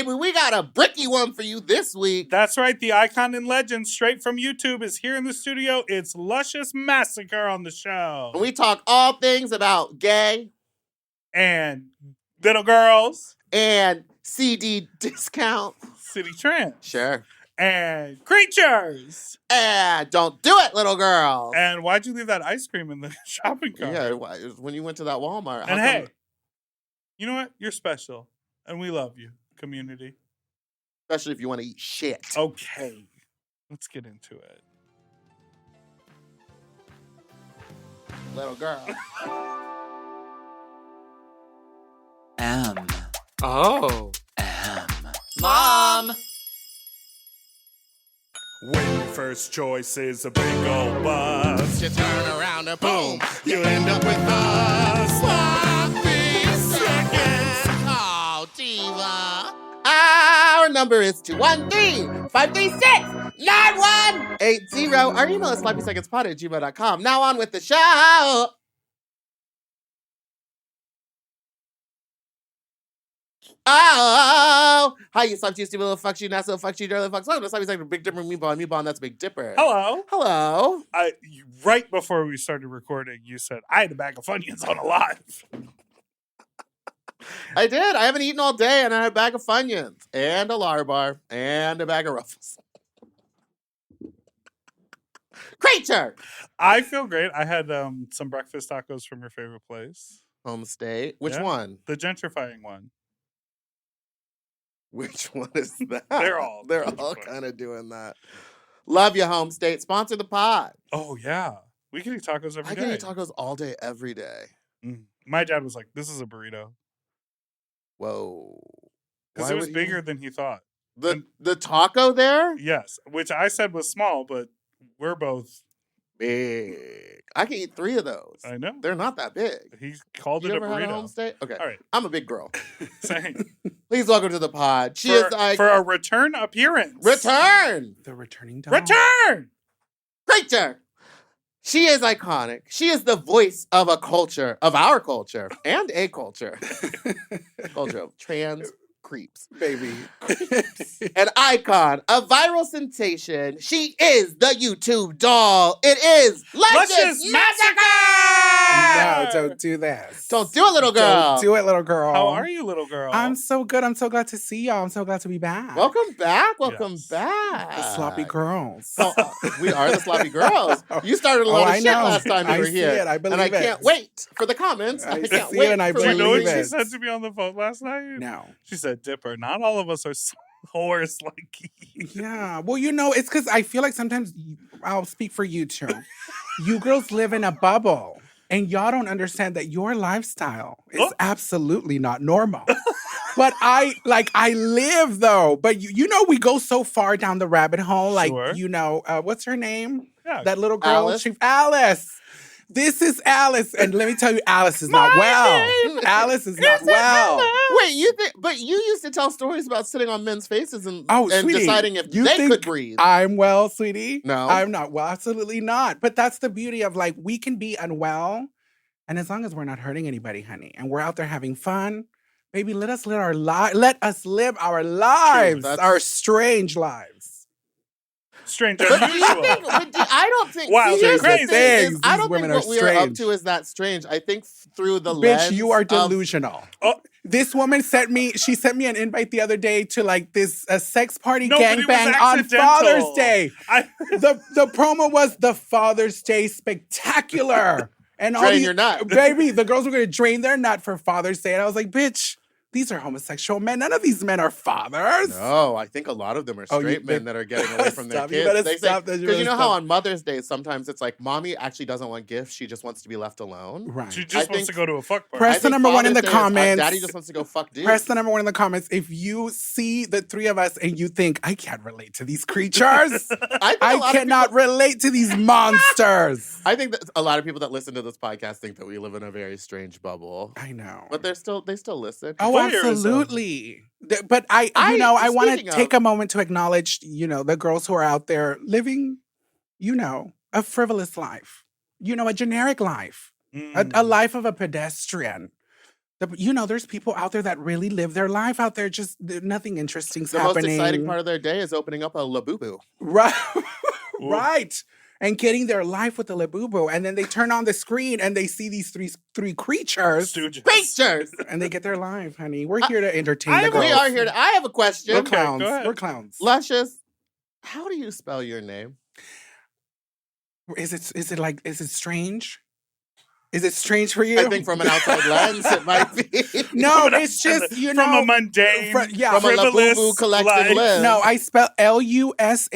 baby. We got a bricky one for you this week. That's right. The icon and legend straight from YouTube is here in the studio. It's Lushious Massacr on the show. We talk all things about gay and little girls and CD discount. City trends. Sure. And creatures. And don't do it, little girls. And why'd you leave that ice cream in the shopping cart? Yeah, when you went to that Walmart. And hey, you know what? You're special. And we love you, community. Especially if you want to eat shit. Okay. Let's get into it. Little girl. M. Oh. M. Mom! When your first choice is a big old bus, You turn around and boom, you end up with a sloppy seconds. Oh, diva. Our number is 213-536-9180. Our email is sloppysecondspod@gmail.com. Now on with the show. Oh, hi, you sloppy, stupid little fucks, you nasty little fucks, you dirty little fucks. Welcome to Sloppy Second, Big Dipper, Meatball, and Meatball, and that's Big Dipper. hello. Hello. Right before we started recording, you said, I had a bag of Funyuns on Alive. I did. I haven't eaten all day, and I had a bag of Funyuns, and a Lar-Bar, and a bag of Ruffles. Creature! I feel great. I had some breakfast tacos from your favorite place. Home state. Which Yeah. one? The gentrifying one. Which one is that? They're all kind of doing that. Love you, home state. Sponsor the pod. Oh, yeah. We can eat tacos every I day. can eat tacos all day, every day. My dad was like, this is a burrito. Whoa. Because Why it was would bigger you- than he thought. The taco there? Yes, which I said was small, but we're both. Big. I can eat 3 of those. I know. They're not that big. He called You it a ever had a home burrito. state? Okay. All right. I'm a big girl. Same. Please welcome to the pod. She is like for a return appearance. return. The returning dog. Return! Creature. She is iconic. She is the voice of a culture, of our culture, and a culture. Culture of trans creeps. Baby. An icon, a viral sensation. She is the YouTube doll. It is Lushious Massacr! No, don't do this. Don't do it, little girl. Don't do it, little girl. How are you, little girl? I'm so good. I'm so glad to see y'all. I'm so glad to be back. Welcome back. Welcome Yes. back. The sloppy girls. Oh, we are the sloppy girls. You started a lot Oh, of I shit know. last time you I were see here. it. I believe and I it. can't wait for the comments. I can't see wait it and I for Do you know what believe she it. said to me on the phone last night? No. She said, Dipper, not all of us are whores like you. Yeah. Well, it's because I feel like sometimes I'll speak for you too. You girls live in a bubble and y'all don't understand that your lifestyle is Oh. absolutely not normal. But I live though. But we go so far down the rabbit hole. Like, Sure. What's her name? Yeah. That little girl. Alice? Alice. This is Alice. And let me tell you, Alice is not well. Alice is not well. Wait, but you used to tell stories about sitting on men's faces and Sweetie, deciding if you they think could breathe. I'm well, sweetie. No. I'm not well. Absolutely not. But that's the beauty of we can be unwell. And as long as we're not hurting anybody, honey, and we're out there having fun, baby, let us live our lives, that's- our strange lives. Strange But do you unusual. think? I don't think. Wild and here's the crazy. thing is, Things, I these don't think women what are we are up strange. to is that strange. I think through the lens. Bitch, you are of- delusional. Oh. This woman sent me an invite the other day to a sex party No, but it was gangbang on accidental. Father's Day. I- The promo was the Father's Day Spectacular. And all Drain these, your nut. baby, the girls were going to drain their nut for Father's Day. And I was like, bitch, these are homosexual men. None of these men are fathers. No, I think a lot of them are Oh, straight you- men that are getting away from their Stop. You kids. better They stop that. You because you better know how stop. on Mother's Day sometimes it's like mommy actually doesn't want gifts; she just wants to be left alone. Right. She I just think- wants to go to a fuck party. Press I the think number one in the Father's Day is, comments. Daddy just wants to go fuck dude. Press the number one in the comments if you see the 3 of us and you think, I can't relate to these creatures. think a lot I of cannot people- relate to these monsters. I think that a lot of people that listen to this podcast think that we live in a very strange bubble, I know. but they still listen. Oh, Voyeurism. absolutely. But I want speaking to of- take a moment to acknowledge, the girls who are out there living, a frivolous life, a generic life, Mm. a life of a pedestrian. There's people out there that really live their life out there. Just nothing interesting's The happening. most exciting part of their day is opening up a Labubu. Right. Right. And getting their life with the Labubu. And then they turn on the screen and they see these three creatures. Stooges. Creatures! And they get their life, honey. We're here to entertain the girls. We are here to... I have a question. We're Okay, clowns. go ahead. We're clowns. Luscious, how do you spell your name? Is it strange? Is it strange for you? I think from an outside lens, it might be. No, it's just, from a mundane, From a frivolous Labubu collecting life. lens. No, I spell Lushious.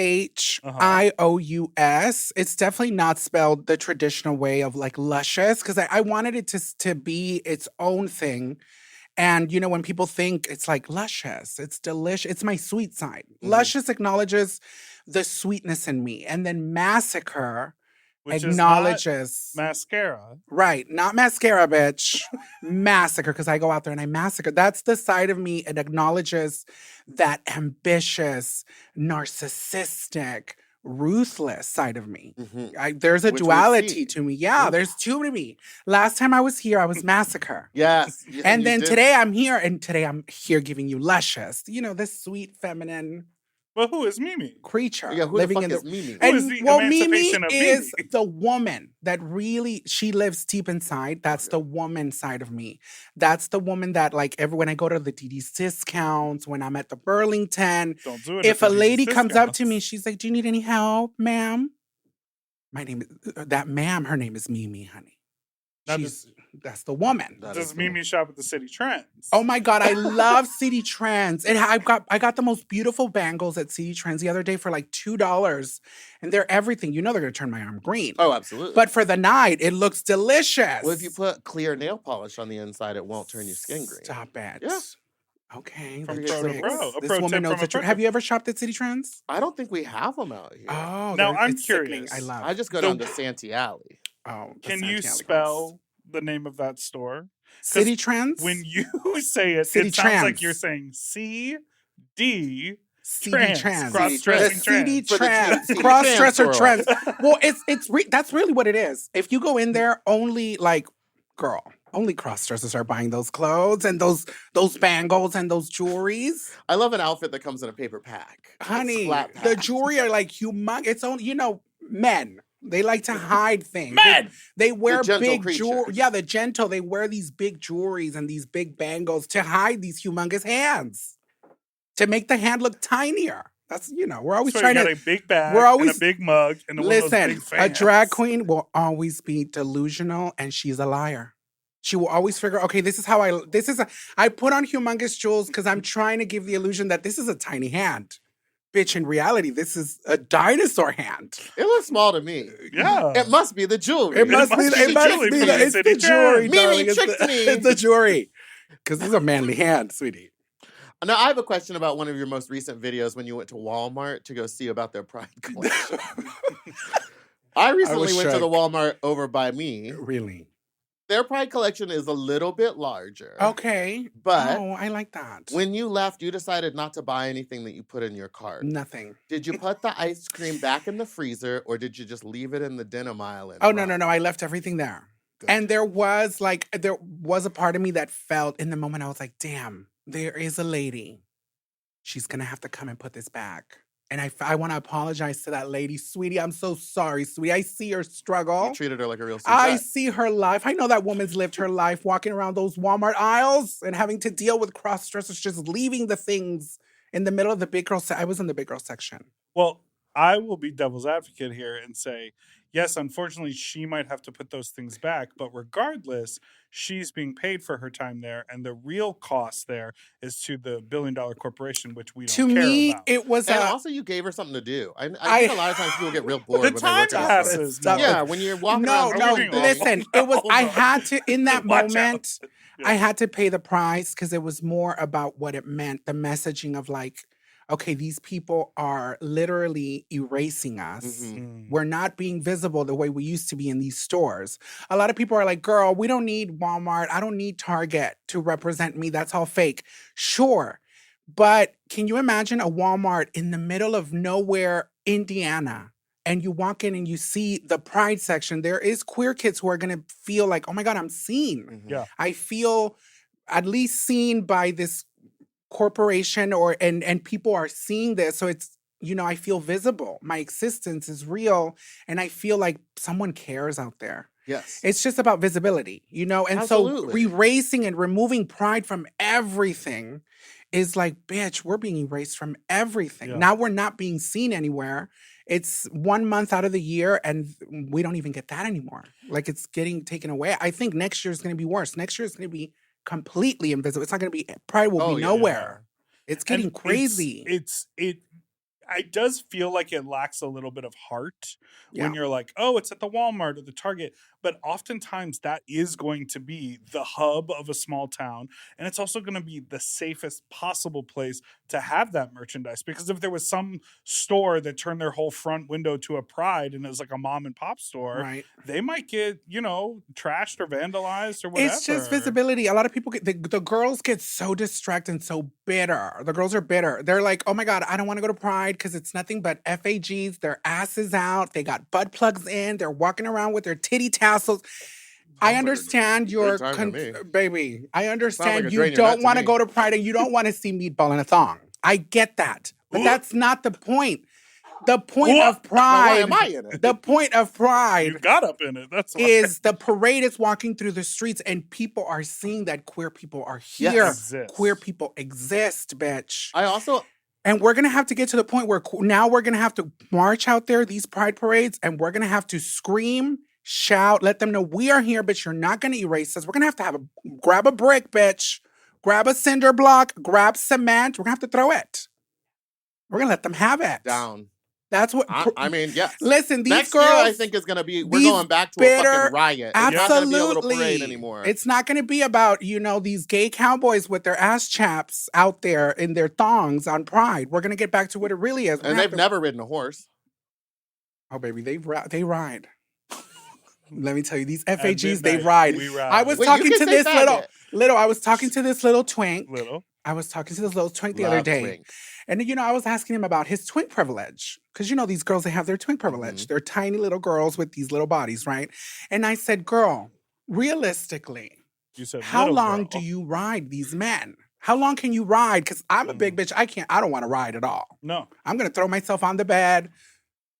It's definitely not spelled the traditional way of like luscious because I wanted it to be its own thing. And when people think it's like luscious, it's delicious. It's my sweet side. Mhm. Luscious acknowledges the sweetness in me, and then massacre Which acknowledges is not mascara. right, not mascara, bitch. Massacre, because I go out there and I massacre. That's the side of me. It acknowledges that ambitious, narcissistic, ruthless side of me. Mhm. There's a Which we duality see. to me. Yeah, there's two to me. Last time I was here, I was massacre. Yes. And you then did. today I'm here, and today I'm here giving you luscious. This sweet feminine Well, who is Mimi? creature Yeah, who living the in fuck the is Mimi? Who and is the Mimi emancipation of is Mimi? the woman that really she lives deep inside. That's the woman side of me. That's the woman that like when I go to the DD's discounts, when I'm at the Burlington, Don't do it. if at a the lady DD's comes up to me, discounts. she's like, "Do you need any help, ma'am?" My name is that ma'am. Her name is Mimi, honey. Now That's the woman. That does is Mimi shop at the City Trends? Oh my God, I love City Trends. And I got the most beautiful bangles at City Trends the other day for like $2. And they're everything. They're gonna turn my arm green. Oh, absolutely. But for the night, it looks delicious. well, if you put clear nail polish on the inside, it won't turn your skin green. Stop it. Yeah. Okay. From the pro to tricks. pro. A This pro woman tip knows from the a pro trick. Have tip. you ever shopped at City Trends? I don't think we have them out here. Oh, Now, I'm it's sickening. curious. I love. I just go The- down to Santee Alley. Oh, the Can you Santiago spell the name of that store? City Trends? When you say it, City it sounds like Trends. you're saying CD CD Trans. Trans. Cross-dressing The CD trans. For the Trans. CD Cross-dresser trans trends. Well, that's really what it is. If you go in there, only only cross-dressers are buying those clothes and those bangles and those jewelries. I love an outfit that comes in a paper pack. It's Honey, flat the packed. jewelry are like humongous. It's only, men. They like to hide things. Men! They wear gentle big creatures. jewelry. Yeah, the gentle. They wear these big jewelries and these big bangles to hide these humongous hands. To make the hand look tinier. That's, we're always So you trying got to. a big bag we're always- and a big mug and one of those Listen, big a fans. drag queen will always be delusional and she's a liar. She will always figure, okay, I put on humongous jewels because I'm trying to give the illusion that this is a tiny hand. Bitch, in reality, this is a dinosaur hand. It looks small to me. Yeah. It must be the jewelry. It must be the the jewelry from the it's City the jewelry, Trends. darling. Mimi It's tricked the, me. it's the jewelry. Because this is a manly hand, sweetie. Now, I have a question about one of your most recent videos when you went to Walmart to go see about their Pride collection. I recently went to the shook. Walmart over by me. Really? Their Pride collection is a little bit larger. Okay. But oh, I like that. when you left, you decided not to buy anything that you put in your cart. Nothing. Did you put the ice cream back in the freezer or did you just leave it in the denim aisle? And Oh, no. run? I left everything there. Good. And there was a part of me that felt in the moment, I was like, damn, there is a lady. She's going to have to come and put this back. And I want to apologize to that lady. Sweetie, I'm so sorry, sweetie. I see her struggle. You treated her like a real I sweetheart. see her life. I know that woman's lived her life walking around those Walmart aisles and having to deal with cross-dressers just leaving the things in the middle of the big girl I was in the big girl section. Well, I will be devil's advocate here and say, yes, unfortunately, she might have to put those things back. But regardless, she's being paid for her time there. And the real cost there is to the billion-dollar corporation, which we don't To care me, about. it was And also, you gave her something to do. I I- think a lot of times people get real bored The when they time work at a store. passes. Stop man. it. Yeah, when you're walking no, around. no. doing Listen, things. it was. I Hold on. had to in that Watch out. moment. Yeah. I had to pay the price because it was more about what it meant. The messaging of like, okay, these people are literally erasing us. Mhm. Mm. We're not being visible the way we used to be in these stores. A lot of people are like, girl, we don't need Walmart. I don't need Target to represent me. That's all fake. Sure. But can you imagine a Walmart in the middle of nowhere, Indiana, and you walk in and you see the Pride section? There is queer kids who are going to feel like, oh my God, I'm seen. Mhm. Yeah. I feel at least seen by this corporation and people are seeing this. So it's, I feel visible. My existence is real. And I feel like someone cares out there. Yes. It's just about visibility, And Absolutely. so erasing and removing pride from everything is like, bitch, we're being erased from everything. Yeah. Now we're not being seen anywhere. It's 1 month out of the year and we don't even get that anymore. Like it's getting taken away. I think next year is going to be worse. Next year is going to be completely invisible. It's not going to be, pride will be nowhere. It's getting And crazy. It does feel like it lacks a little bit of heart when you're like, oh, it's at the Walmart or the Target. But oftentimes that is going to be the hub of a small town. And it's also going to be the safest possible place to have that merchandise. Because if there was some store that turned their whole front window to a Pride and it was like a mom and pop store, Right. they might get, trashed or vandalized or whatever. It's just visibility. A lot of people the girls get so distracted and so bitter. The girls are bitter. They're like, oh my God, I don't want to go to Pride because it's nothing but FAGs. Their asses out. They got butt plugs in. They're walking around with their titty tassels. I understand your baby. I understand like a you drain your nut don't to want to me. go to Pride and you don't want to see Meatball in a thong. I get that. But that's not the point. The point of Pride. Why am I in it? The point of Pride You got up in it. That's why. is the parade is walking through the streets and people are seeing that queer people are here. Yes. Queer people exist, bitch. I also And we're going to have to get to the point where now we're going to have to march out there, these pride parades, and we're going to have to scream, shout, let them know we are here, bitch. You're not going to erase us. We're going to have grab a brick, bitch. Grab a cinder block, grab cement. We're going to have to throw it. We're going to let them have it. down. That's what. I mean, yes. Listen, these Next girls. year, I think is going to be. We're these going back to a bitter- fucking riot. Absolutely. It's not going to be a little parade anymore. It's not going to be about, these gay cowboys with their ass chaps out there in their thongs on Pride. We're going to get back to what it really is. And they've never ridden a horse. Oh, baby, they ride. Let me tell you, these At FAGs, they midnight, ride. we ride. I was Wait, talking you to can say this faggot. I was talking to this little twink. I was talking to this little twink the other Love day. twinks. And, I was asking him about his twink privilege. Because, these girls, they have their twink privilege. Mhm. They're tiny little girls with these little bodies, right? And I said, girl, realistically, You said how little long girl. do you ride these men? How long can you ride? Because I'm a big bitch. I don't want to ride at all. No. I'm going to throw myself on the bed.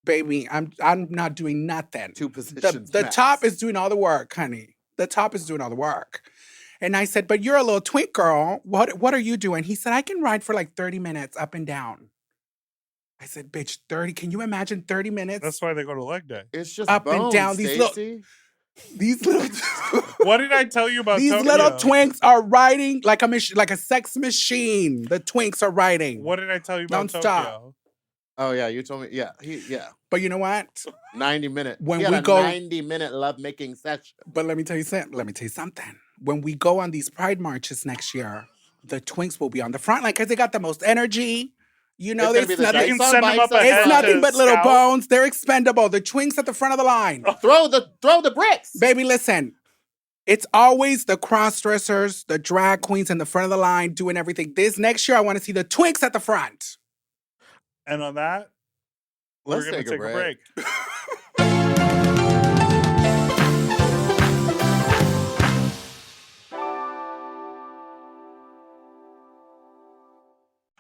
Baby, I'm not doing nothing. Two positions. The max. top is doing all the work, honey. The top is doing all the work. And I said, but you're a little twink girl. What are you doing? He said, I can ride for like 30 minutes up and down. I said, bitch, 30. Can you imagine 30 minutes? That's why they go to leg day. It's just up and bones, down. These little What did I tell you about these Tokyo? little twinks are riding like a sex machine. The twinks are riding. What did I tell you about Don't Tokyo? stop. Oh yeah, you told me. Yeah, But you know what? 90-minute. When He had we a go- 90-minute lovemaking session. But let me tell you something. When we go on these pride marches next year, the twinks will be on the front line because they got the most energy. It's gonna be There's the nothing. You can Dyson send them bikes up that ahead It's fly. nothing to but little scout. bones. They're expendable. The twinks at the front of the line. Throw the bricks. Baby, listen. It's always the cross-dressers, the drag queens in the front of the line doing everything. This next year, I want to see the twinks at the front. And on that, Let's we're going to take a break.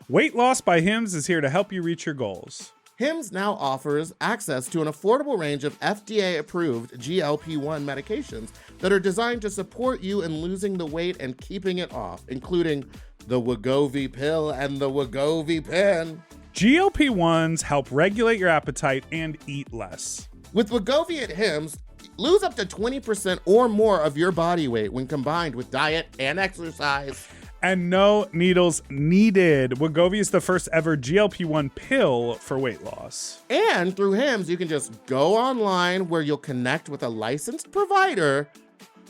Weight Loss by Hims is here to help you reach your goals. Hims now offers access to an affordable range of FDA-approved GLP-1 medications that are designed to support you in losing the weight and keeping it off, including the Wegovy pill and the Wegovy pen. GLP-1s help regulate your appetite and eat less. With Wegovy at Hims, lose up to 20% or more of your body weight when combined with diet and exercise. And no needles needed. Wegovy is the first ever GLP-1 pill for weight loss. And through Hims, you can just go online where you'll connect with a licensed provider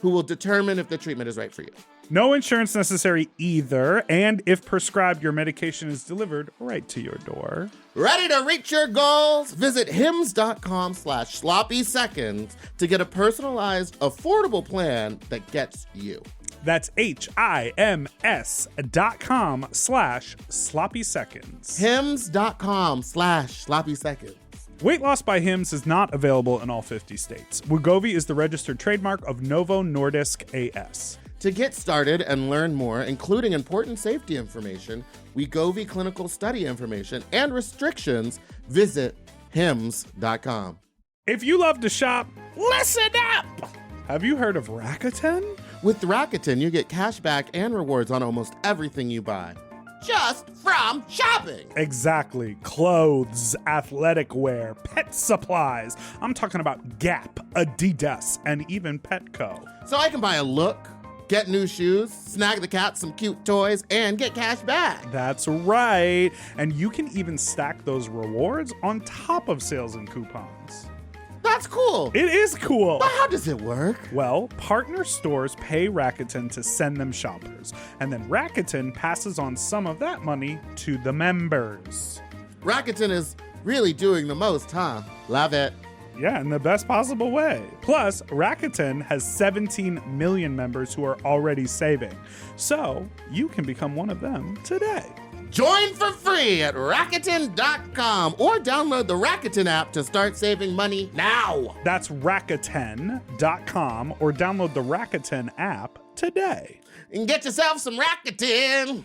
who will determine if the treatment is right for you. No insurance necessary either, and if prescribed, your medication is delivered right to your door. Ready to reach your goals? Visit hims.com/sloppyseconds to get a personalized, affordable plan that gets you. That's HIMS.com/sloppy-seconds. hims.com/sloppyseconds. Weight Loss by Hims is not available in all 50 states. Wegovy is the registered trademark of Novo Nordisk AS. To get started and learn more, including important safety information, Wegovy clinical study information, and restrictions, visit hims.com. If you love to shop, listen up! Have you heard of Rakuten? With Rakuten, you get cash back and rewards on almost everything you buy. Just from shopping. Exactly. Clothes, athletic wear, pet supplies. I'm talking about Gap, Adidas, and even Petco. So I can buy a look, get new shoes, snag the cat some cute toys, and get cash back. That's right. And you can even stack those rewards on top of sales and coupons. That's cool. It is cool. But how does it work? Well, partner stores pay Rakuten to send them shoppers, and then Rakuten passes on some of that money to the members. Rakuten is really doing the most, huh? Love it. Yeah, in the best possible way. Plus, Rakuten has 17 million members who are already saving. So, you can become one of them today. Join for free at Rakuten.com or download the Rakuten app to start saving money now. That's Rakuten.com or download the Rakuten app today. And get yourself some Rakuten.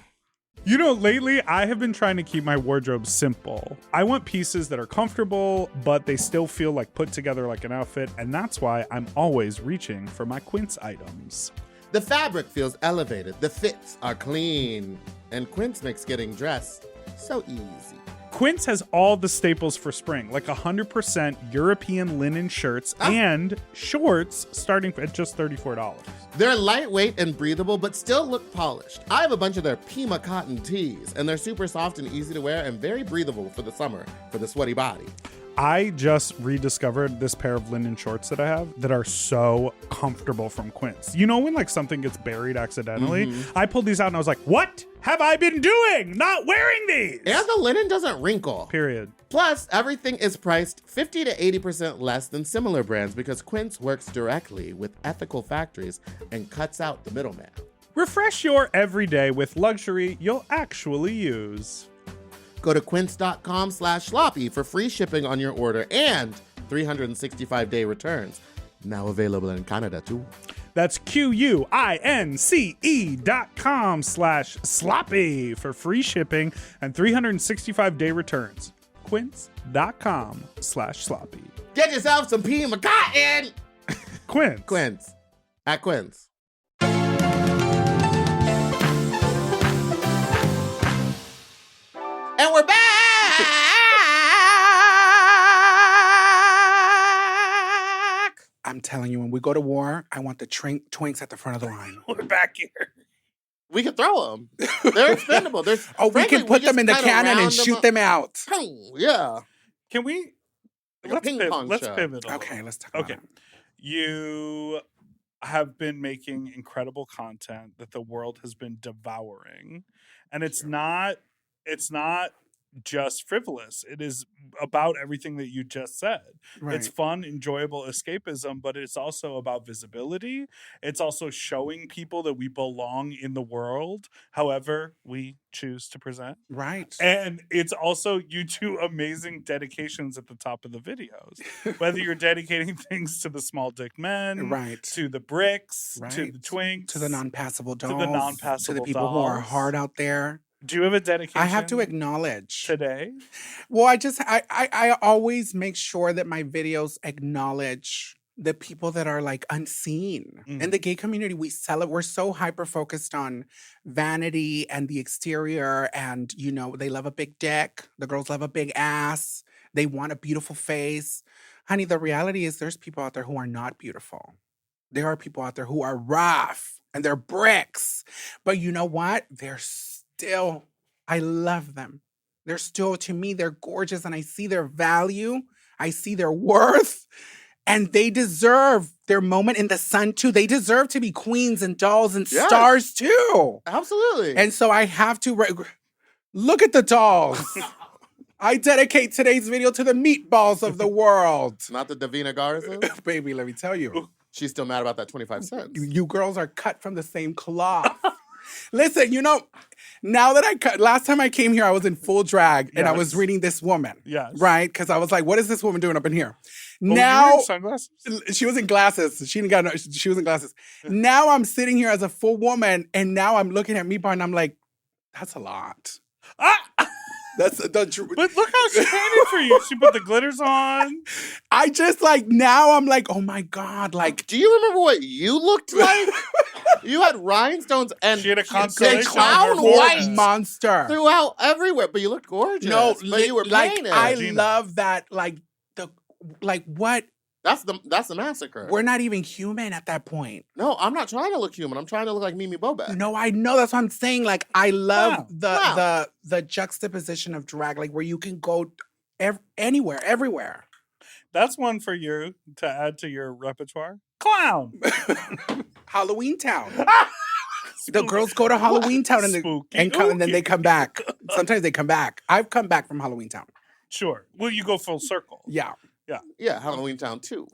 You know, lately I have been trying to keep my wardrobe simple. I want pieces that are comfortable, but they still feel like put together like an outfit, and that's why I'm always reaching for my Quince items. The fabric feels elevated, the fits are clean, and Quince makes getting dressed so easy. Quince has all the staples for spring, like 100% European linen shirts and shorts starting at just $34. They're lightweight and breathable, but still look polished. I have a bunch of their Pima cotton tees, and they're super soft and easy to wear and very breathable for the summer, for the sweaty body. I just rediscovered this pair of linen shorts that I have that are so comfortable from Quince. You know when like something gets buried accidentally? I pulled these out and I was like, what have I been doing? Not wearing these! And the linen doesn't wrinkle. Period. Plus, everything is priced 50 to 80% less than similar brands because Quince works directly with ethical factories and cuts out the middleman. Refresh your everyday with luxury you'll actually use. Go to quince.com/sloppy for free shipping on your order and 365-day returns. Now available in Canada, too. That's QUINCE.com/sloppy for free shipping and 365-day returns. Quince.com/sloppy. Get yourself some Pima cotton! Quince. Quince. At Quince. And we're back! I'm telling you, when we go to war, I want the twinks at the front of the line. We're back here. We can throw them. They're expendable. We can put them in the cannon and shoot them out. Yeah. Can we? Like a ping pong let's show. pivot. A Okay, little. let's talk about Okay. it. You have been making incredible content that the world has been devouring, and it's not just frivolous. It is about everything that you just said. Right. It's fun, enjoyable escapism, but it's also about visibility. It's also showing people that we belong in the world, however we choose to present. Right. And it's also you do amazing dedications at the top of the videos. Whether you're dedicating things to the small dick men, Right. to the bricks, Right. to the twinks, To the non-passable dolls. to the non-passable To the people who are dolls. hard out there. Do you have a dedication? I have to acknowledge. today. Well, I always make sure that my videos acknowledge the people that are like unseen. In the gay community, we're so hyper focused on vanity and the exterior, and you know, they love a big dick. The girls love a big ass. They want a beautiful face. Honey, the reality is there's people out there who are not beautiful. There are people out there who are rough and they're bricks. But you know what? I love them. They're still, to me, they're gorgeous, and I see their value. I see their worth, and they deserve their moment in the sun too. They deserve to be queens and dolls and Yes. stars too. Absolutely. And so I have to look at the dolls. I dedicate today's video to the meatballs of the world. Not the Davina Garza. Baby, let me tell you. She's still mad about that 25 cents. You girls are cut from the same cloth. Listen, you know, now that last time I came here, I was in full drag and I was Yes. reading this woman. Yes. Right? Because I was like, what is this woman doing up in here? you Now wearing sunglasses? she was in glasses. She was in glasses. Now I'm sitting here as a full woman, and now I'm looking at Meatball, and I'm like, that's a lot. Ah! That's the But look how she painted for you. She put the glitters on. I just like now I'm like, oh my God, like Do you remember what you looked like? You had rhinestones and She had a a constellation clown on her white forehead. monster. throughout everywhere, but you looked gorgeous. No, but you were like painted. I Gina. love that. Like what? That's the massacre. We're not even human at that point. No, I'm not trying to look human. I'm trying to look like Mimi Bobek. No, I know that's what I'm saying. Like I love Wow. the juxtaposition of drag, like where you can go anywhere, everywhere. That's one for you to add to your repertoire. Clown. Halloween Town. The girls go to Halloween Town and Spooky, and then they ooky. come back. Sometimes they come back. I've come back from Halloween Town. Sure. Well, you go full circle. Yeah. Yeah, Halloween Town too.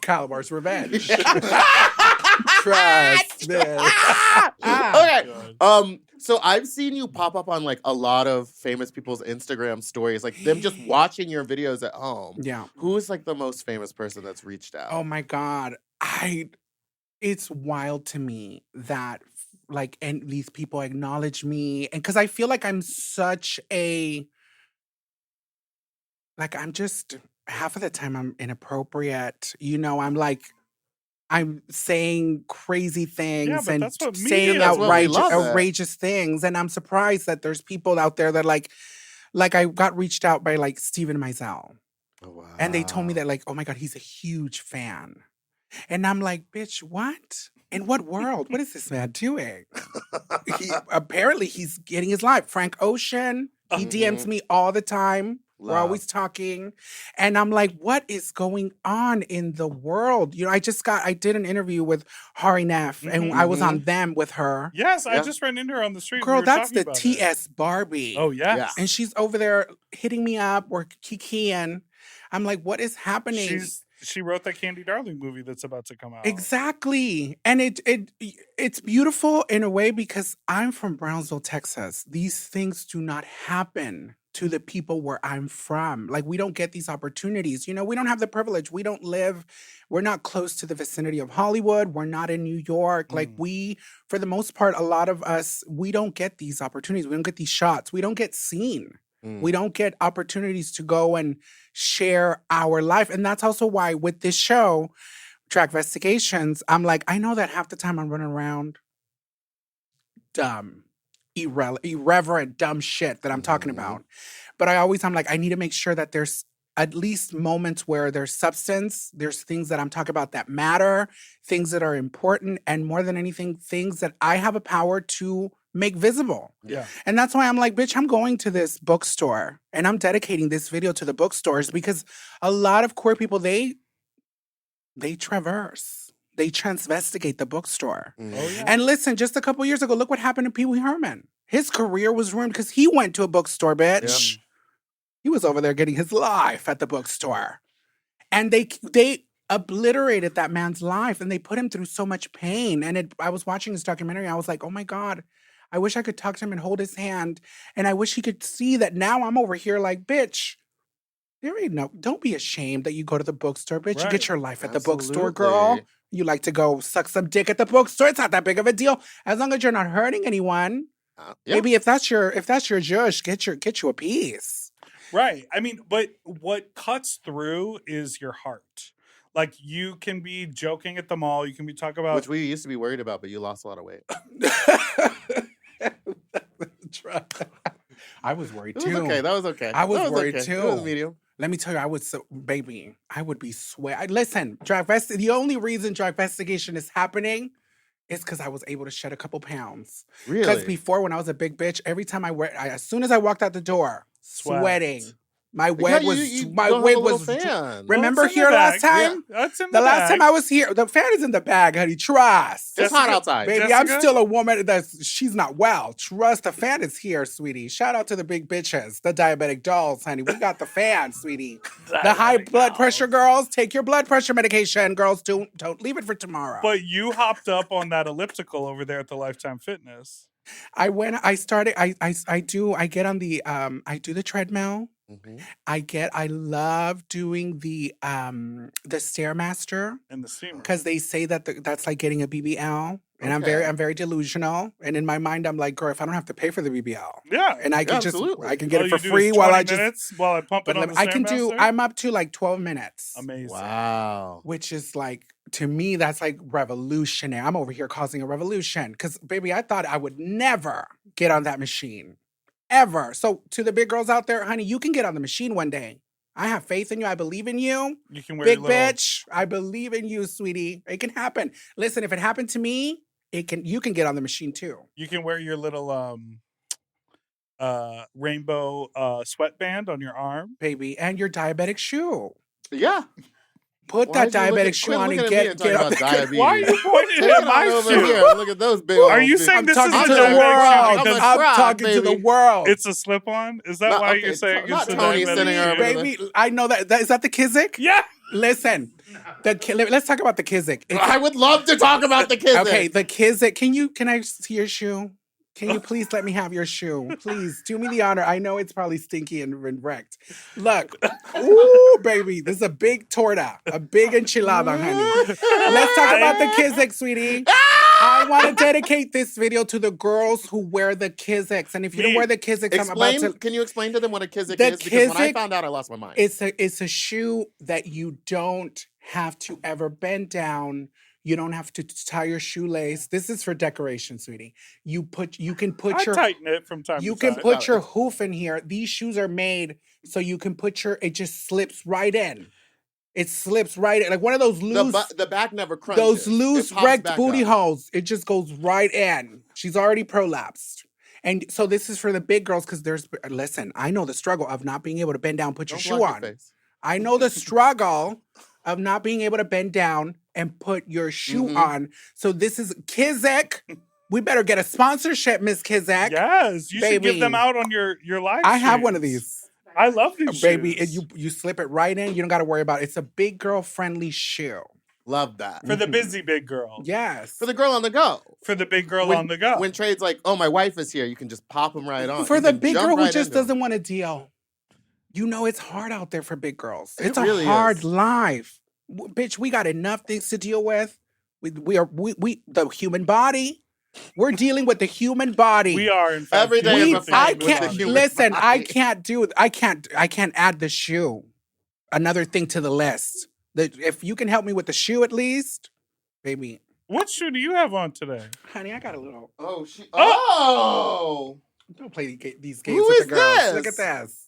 Calabar's Revenge. Okay. Trust me. God. So I've seen you pop up on like a lot of famous people's Instagram stories, like them just watching your videos at home. Yeah. Who is like the most famous person that's reached out? Oh my God. It's wild to me that like and these people acknowledge me, and because I feel like I'm such a like I'm just half of the time I'm inappropriate. I'm saying crazy things but and that's what media saying is. That's what we love it. outrageous things, and I'm surprised that there's people out there that like I got reached out by like Steven Meisel, Oh, wow. and they told me that like, oh my God, he's a huge fan, and I'm like, bitch, what? In what world? What is this man doing? Apparently he's getting his life. Frank Ocean, he DMs me all the time. We're Love. always talking. And I'm like, what is going on in the world? You know, I did an interview with Hari Neff, and I was on them with her. Yes, I Yeah. just ran into her on the street. Girl, We were that's talking the about it. TS Barbie. Oh, yes. Yeah. And she's over there hitting me up or kikiing. I'm like, what is happening? She wrote that Candy Darling movie that's about to come out. Exactly. And it's beautiful in a way because I'm from Brownsville, Texas. These things do not happen to the people where I'm from. Like, we don't get these opportunities. You know, we don't have the privilege. We're not close to the vicinity of Hollywood. We're not in New York. Like, for the most part, a lot of us, we don't get these opportunities. We don't get these shots. We don't get seen. We don't get opportunities to go and share our life. And that's also why with this show, Dragvestigations, I'm like, I know that half the time I'm running around dumb, irreverent, dumb shit that I'm talking about. But I'm like, I need to make sure that there's at least moments where there's substance, there's things that I'm talking about that matter, things that are important, and more than anything, things that I have a power to make visible. Yeah. And that's why I'm like, bitch, I'm going to this bookstore and I'm dedicating this video to the bookstores because a lot of queer people, they transvestigate the bookstore. Oh, yeah. And listen, just a couple years ago, look what happened to Pee Wee Herman. His career was ruined because he went to a bookstore, bitch. He was over there getting his life at the bookstore. And they obliterated that man's life and they put him through so much pain. And I was watching this documentary. I was like, oh my God, I wish I could talk to him and hold his hand. And I wish he could see that now I'm over here like, bitch, don't be ashamed that you go to the bookstore, bitch. You Right. get your life at the bookstore, girl. You like to go suck some dick at the bookstore. It's not that big of a deal. As long as you're not hurting anyone. Yeah. Maybe if that's your zhuzh, get you a piece. Right. I mean, but what cuts through is your heart. Like, you can be joking at the mall. You can be talking about... Which we used to be worried about, but you lost a lot of weight. I was worried It too. was okay. That was okay. I was That worried okay. too. It was medium. Let me tell you, I would be sweat. Listen, the only reason Dragvestigation is happening is because I was able to shed a couple pounds. Because Really? before, when I was a big bitch, every time as soon as I walked out the door, sweating. My wig was. fan. Remember it's in here the last bag. time? Yeah, it's in The last bag. time I was here, the fan is in the bag, honey. Trust. It's hot outside. Baby, Jessica? I'm still a woman she's not well. Trust, the fan is here, sweetie. Shout out to the big bitches, the diabetic dolls, honey. We got the fan, sweetie. The high blood pressure girls, take your blood pressure medication. Girls, don't leave it for tomorrow. But you hopped up on that elliptical over there at the Lifetime Fitness. I do the treadmill. Mhm. I love doing the Stairmaster And the steamer. because they say that that's like getting a BBL. And Okay. I'm very delusional. And in my mind, I'm like, girl, if I don't have to pay for the BBL. Yeah. And I can absolutely. I can get All it for you do free is while 20 I just, minutes while I pump it but on the I can do, Stairmaster? I'm up to like 12 minutes. Amazing. Wow. Which is like, to me, that's like revolutionary. I'm over here causing a revolution. Because, baby, I thought I would never get on that machine. Ever. So, to the big girls out there, honey, you can get on the machine one day. I have faith in you. I believe in you. You can wear Big your little... bitch. I believe in you, sweetie. It can happen. Listen, if it happened to me, you can get on the machine too. You can wear your little rainbow sweatband on your arm. Baby, and your diabetic shoe. Yeah. Put Why that is you looking- diabetic shoe quit on looking and at me get and talking on about the- diabetes. Why are you pointing Take at it my on over shoe? here. Look at those big Are old you feet. saying I'm this talking is to a the diabetic world. shoe because I'm I'm fried, talking to the baby. world. it's a slip-on? Is that Not- why okay, you're saying not it's a Tony diabetic sitting shoe? over there. Baby, I know that. Is that the Kizik? Yeah. Listen, let's talk about the Kizik. I would love to talk about the kids. Okay, the Kizik. Can I see your shoe? Can you please let me have your shoe? Please do me the honor. I know it's probably stinky and wrecked. Look, ooh, baby, this is a big torta, a big enchilada, honey. Let's talk about the Kizik, sweetie. I want to dedicate this video to the girls who wear the Kiziks. And if you don't wear the Kiziks, I'm about to... Can you explain to them what a kizik The is? Because when I kizik- found out, I lost my mind. It's a shoe that you don't have to ever bend down. You don't have to tie your shoelace. This is for decoration, sweetie. You can put I your tighten it from time you to can time. put your hoof in here. These shoes are made so you can put it just slips right in. It slips right in. Like one of those loose the back never crunches. those It loose pops wrecked back booty up. holes. It just goes right in. She's already prolapsed. And so this is for the big girls because listen, I know the struggle of not being able to bend down, put your Don't shoe block on. your face. I know the struggle of not being able to bend down and put your shoe Mhm. on. So this is Kizik. We better get a sponsorship, Miss Kizik. Yes, you should give them Baby. out on your live I have one of streams. these. I love these Baby, shoes. you slip it right in. You don't got to worry about it. It's a big girl friendly shoe. Love that. For the busy big girl. Yes. For the girl on the go. For the big girl When- on the go. When Trade's like, oh, my wife is here, you can just pop them right on. For You the can big jump girl who right just into 'em. doesn't want a deal. You know it's hard out there for big girls. It It's really a hard is. life. Bitch, we got enough things to deal with. We the human body. We're dealing with the human body. We are, in fact. Every day dealing is a with the fight I with the human can't body. human listen. I body. can't add the shoe. Another thing to the list. If you can help me with the shoe at least, baby. What shoe do you have on today? Honey, I got a little. Oh, oh! Don't play these games Who with is the girls. Look this? at this.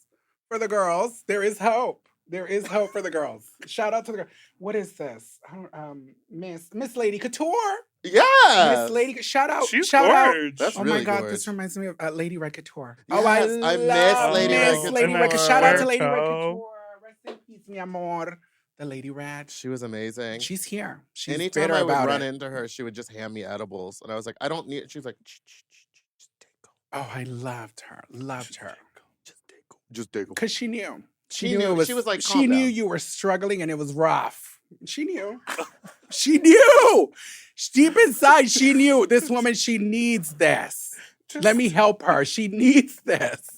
For the girls, there is hope. There is hope for the girls. Shout out to the girls. What is this? Miss Lady Couture. Yes. Miss Lady, shout out. She's shout out. gorgeous. That's Oh my really God, gorgeous. this reminds me of Lady Red Couture. Yes, oh, I miss love Lady Red Miss Lady Red. Couture. Shout out to Lady Red Puerto. Couture. Rest in peace, mi amor. The Lady Red. She was amazing. She's here. She's Anytime bitter I would about run it. into her, she would just hand me edibles. And I was like, I don't need it. She was like, just take them. Oh, I loved her. Loved her. Just take them. Just take them. Because she knew. She knew. It was, She was like, she calm knew down. you were struggling and it was rough. She knew. She knew. Deep inside, she knew this woman, she needs this. Let me help her. She needs this.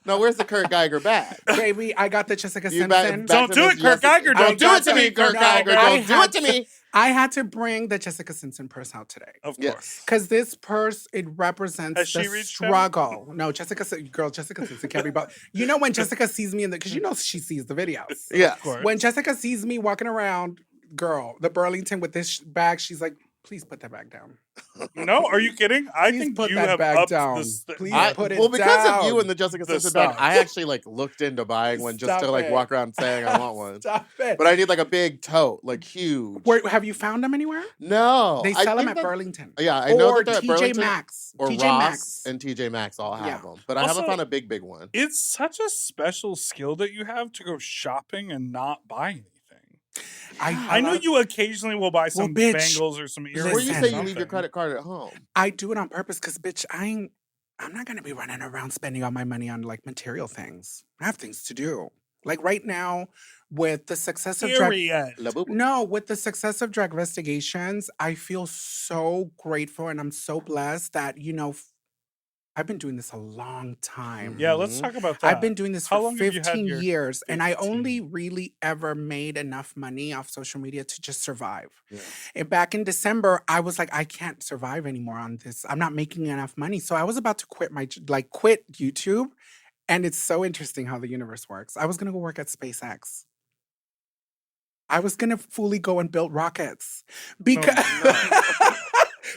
No, where's the Kurt Geiger bag? Baby, I got the Jessica You Simpson. Don't to do Miss it, Kurt Jessica- Geiger. I Don't do got it to me, Kurt no, Geiger. I Don't do had it to me. I had to bring the Jessica Simpson purse out today. Of Yes. course. Because this purse, it represents Has the she reached out? struggle. No, Jessica Simpson can't be bought. You know when Jessica sees me because you know she sees the videos. Yeah. Of course. When Jessica sees me walking around, girl, the Burlington with this bag, she's like, please put that bag down. No, are you kidding? I Please think put you that have bag upped down. the Please I, put it well, because of you down. and the Jessica The Simpson bag, stuff. I actually looked into buying one just Stop to it. walk around saying I want one. Stop it. But I need a big tote, huge. Where, have you found them anywhere? No, They I sell them think at that- Burlington. Yeah, I know or that they're at TJ Burlington Maxx. or TJ Ross Maxx. and TJ Maxx all have Yeah. them, but I haven't Also- found a big one. It's such a special skill that you have to go shopping and not buy anything. I know you occasionally will buy some bitch, bangles or some earrings. Or you listen. say you leave your credit card at home. I do it on purpose because, bitch, I'm not going to be running around spending all my money on material things. I have things to do. Like right now, with the success of Period. La boo boo. No, with the success of Dragvestigations, I feel so grateful and I'm so blessed that, I've been doing this a long time. Yeah, let's talk about that. I've been doing this How for long have you had 15 your years, and I 15? only really ever made enough money off social media to just survive. Yeah. And back in December, I was like, I can't survive anymore on this. I'm not making enough money. So I was about to quit quit YouTube. And it's so interesting how the universe works. I was going to go work at SpaceX. I was going to fully go and build rockets. Because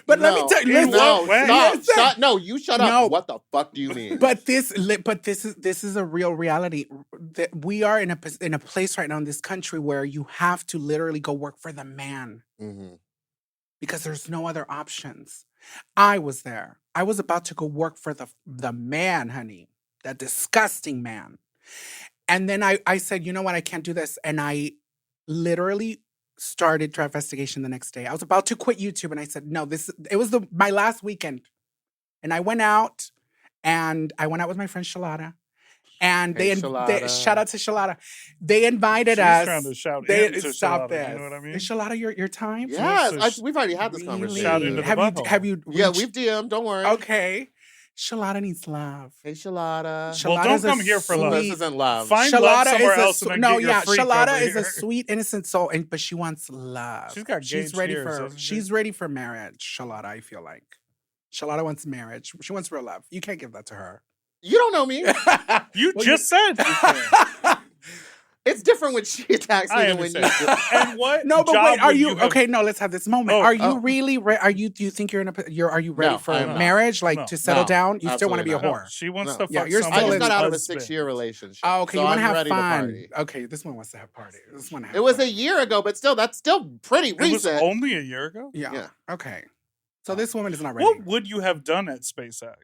But let me tell you, In what way? No, you shut up. No. What the fuck do you mean? But this is a real reality. That we are in a place right now in this country where you have to literally go work for the man because there's no other options. I was there. I was about to go work for the man, honey, that disgusting man. And then I said, you know what? I can't do this. And I literally started Dragvestigation the next day. I was about to quit YouTube, and I said, no, it was my last weekend. And I went out, with my friend Shalada. And Hey, they Shalada. shout out to Shalada. They invited She's us. trying to shout They into stop Shalada, this. you know what I mean? Is Shalada your time? Yes, we've already had this Really? conversation. Shout into the butthole. Have you Yeah, reached- we've DM'd. Don't worry. Okay. Shalada needs love. Hey, Shalada. Well, don't Shalada's a come here for love. This sweet- isn't love. Find love Shalada somewhere is a else and then no, get your yeah. freak Shalada over is a here. sweet, innocent soul, but she wants love. She's got She's gauge ready tears, for. doesn't she? She's ready for marriage. Shalada, I feel like. Shalada wants marriage. She wants real love. You can't give that to her. You don't know me. You Well, just said. It's different when she attacks me I than when you understand. do. And what? No, but job wait. Are would you have- okay? No, let's have this moment. Oh, are you oh. really? Do you think you're in a? Are you ready No, for I am not. marriage? Like No. to settle No, down? You still want to be a absolutely No, whore? she wants No. to Yeah, fuck you're I still somebody's just got out of a husband. 6-year relationship. Oh, okay. so You want to I'm have ready fun? To party. Okay, this one wants to have party. This one. It was a year ago, but still, that's still pretty It was recent. only a year ago? Yeah. Yeah. Okay. So this woman is not ready. What would you have done at SpaceX?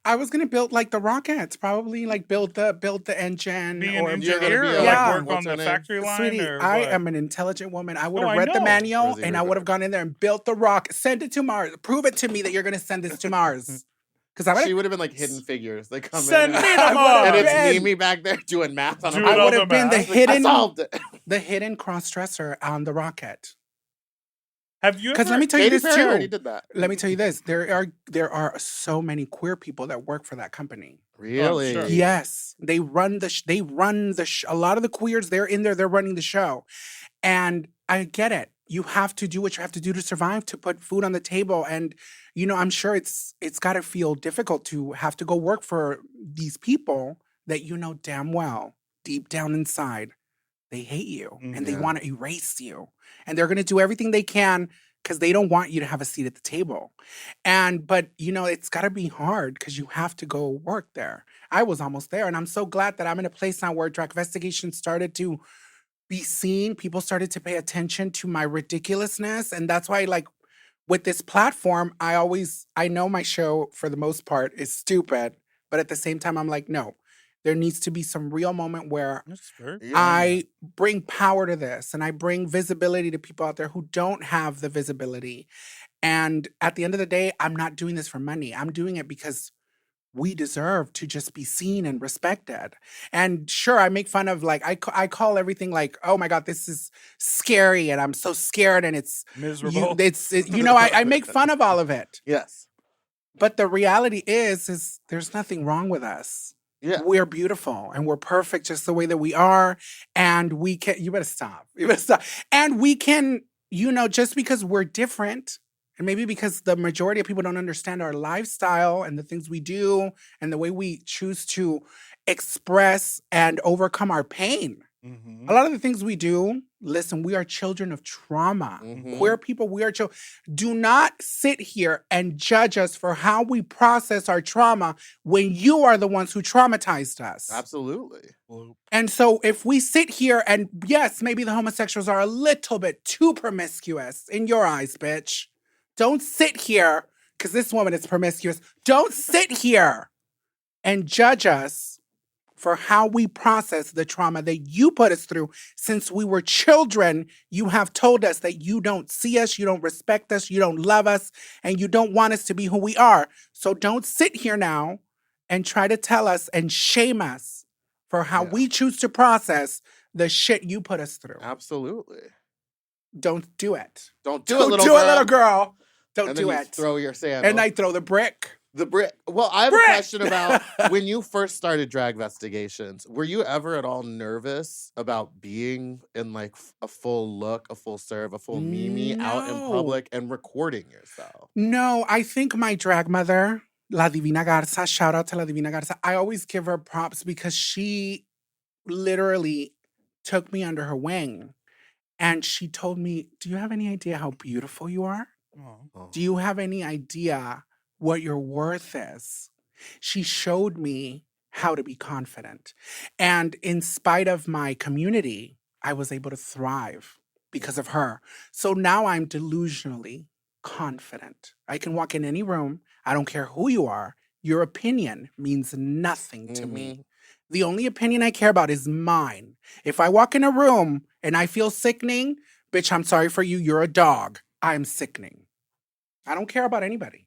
I was gonna build like the rockets, probably like build the engine Be an or You're gonna engineer be or a- Yeah. like work what's on her the name? factory line? Sweetie, or I what? am an intelligent woman. I would No, have I read the know. manual Rosie and I would have River. gone in there and built the rock. Send it to Mars. Prove it to me that you're gonna send this to Mars. Because I She would would have been like Hidden Figures. They come Send in me and, to I would've Mars! and it's been- Mimi back there doing math on Doing her all I would the have been the math. I hidden solved it. cross-dresser on the rocket. Have you Because ever? let me tell you Katy this Perry already too. did that. Let me tell you this. There are so many queer people that work for that company. Really? sure. Yes, they run a lot of the queers, they're in there, they're running the show. And I get it. You have to do what you have to do to survive, to put food on the table. And, I'm sure it's got to feel difficult to have to go work for these people that you know damn well, deep down inside, they hate you and they Yeah. want to erase you. And they're going to do everything they can because they don't want you to have a seat at the table. But it's got to be hard because you have to go work there. I was almost there. And I'm so glad that I'm in a place now where Dragvestigation started to be seen. People started to pay attention to my ridiculousness. And that's why, like, with this platform, I know my show for the most part is stupid. But at the same time, I'm like, no, there needs to be some real moment where That's fair. Yeah. I bring power to this and I bring visibility to people out there who don't have the visibility. And at the end of the day, I'm not doing this for money. I'm doing it because we deserve to just be seen and respected. And sure, I make fun of I call everything like, oh my God, this is scary and I'm so scared and it's Miserable. I make fun of all of it. Yes. But the reality is there's nothing wrong with us. Yeah. We're beautiful and we're perfect just the way that we are. And we can, you better stop. And we can, just because we're different, and maybe because the majority of people don't understand our lifestyle and the things we do and the way we choose to express and overcome our pain. Mhm. A lot of the things we do, listen, we are children of trauma. Mhm. Queer people, we are children. Do not sit here and judge us for how we process our trauma when you are the ones who traumatized us. Absolutely. Well, And so if we sit here and yes, maybe the homosexuals are a little bit too promiscuous in your eyes, bitch. Don't sit here, because this woman is promiscuous. Don't sit here and judge us for how we process the trauma that you put us through. Since we were children, you have told us that you don't see us, you don't respect us, you don't love us, and you don't want us to be who we are. So don't sit here now and try to tell us and shame us for how Yeah. we choose to process the shit you put us through. Absolutely. Don't do it. Don't do Don't it, little do girl. it, little girl. Don't And then do you it. throw your sandal. And I throw the brick. Well, I have a Brit! question about when you first started Dragvestigations. Were you ever at all nervous about being in like a full look, a full serve, a full Mimi out in No. public and recording yourself? No, I think my drag mother, La Divina Garza, shout out to La Divina Garza. I always give her props because she literally took me under her wing and she told me, "Do you have any idea how beautiful you are? Oh. Do you have any idea what your worth is?" She showed me how to be confident. And in spite of my community, I was able to thrive because of her. So now I'm delusionally confident. I can walk in any room. I don't care who you are. Your opinion means nothing to me. The only opinion I care about is mine. If I walk in a room and I feel sickening, bitch, I'm sorry for you. You're a dog. I'm sickening. I don't care about anybody.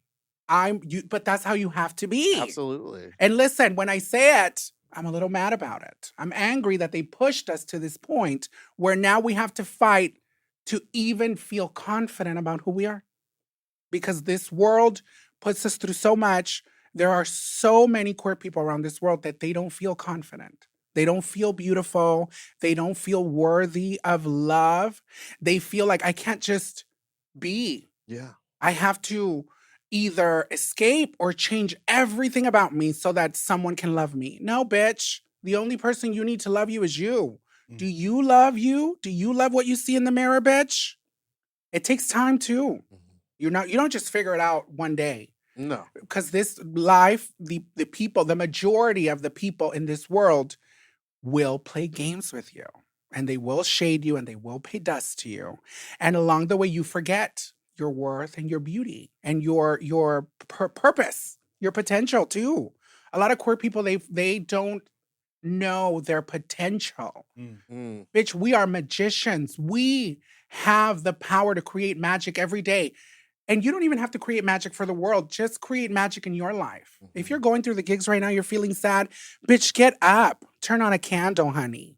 But that's how you have to be. Absolutely. And listen, when I say it, I'm a little mad about it. I'm angry that they pushed us to this point where now we have to fight to even feel confident about who we are. Because this world puts us through so much. There are so many queer people around this world that they don't feel confident. They don't feel beautiful. They don't feel worthy of love. They feel like I can't just be. Yeah. I have to either escape or change everything about me so that someone can love me. No, bitch. The only person you need to love you is you. Do you love you? Do you love what you see in the mirror, bitch? It takes time too. You don't just figure it out one day. No. Because this life, the people, the majority of the people in this world will play games with you. And they will shade you and they will pay dust to you. And along the way, you forget your worth and your beauty and your purpose, your potential too. A lot of queer people, they don't know their potential. Bitch, we are magicians. We have the power to create magic every day. And you don't even have to create magic for the world. Just create magic in your life. If you're going through the gigs right now, you're feeling sad, bitch, get up. Turn on a candle, honey.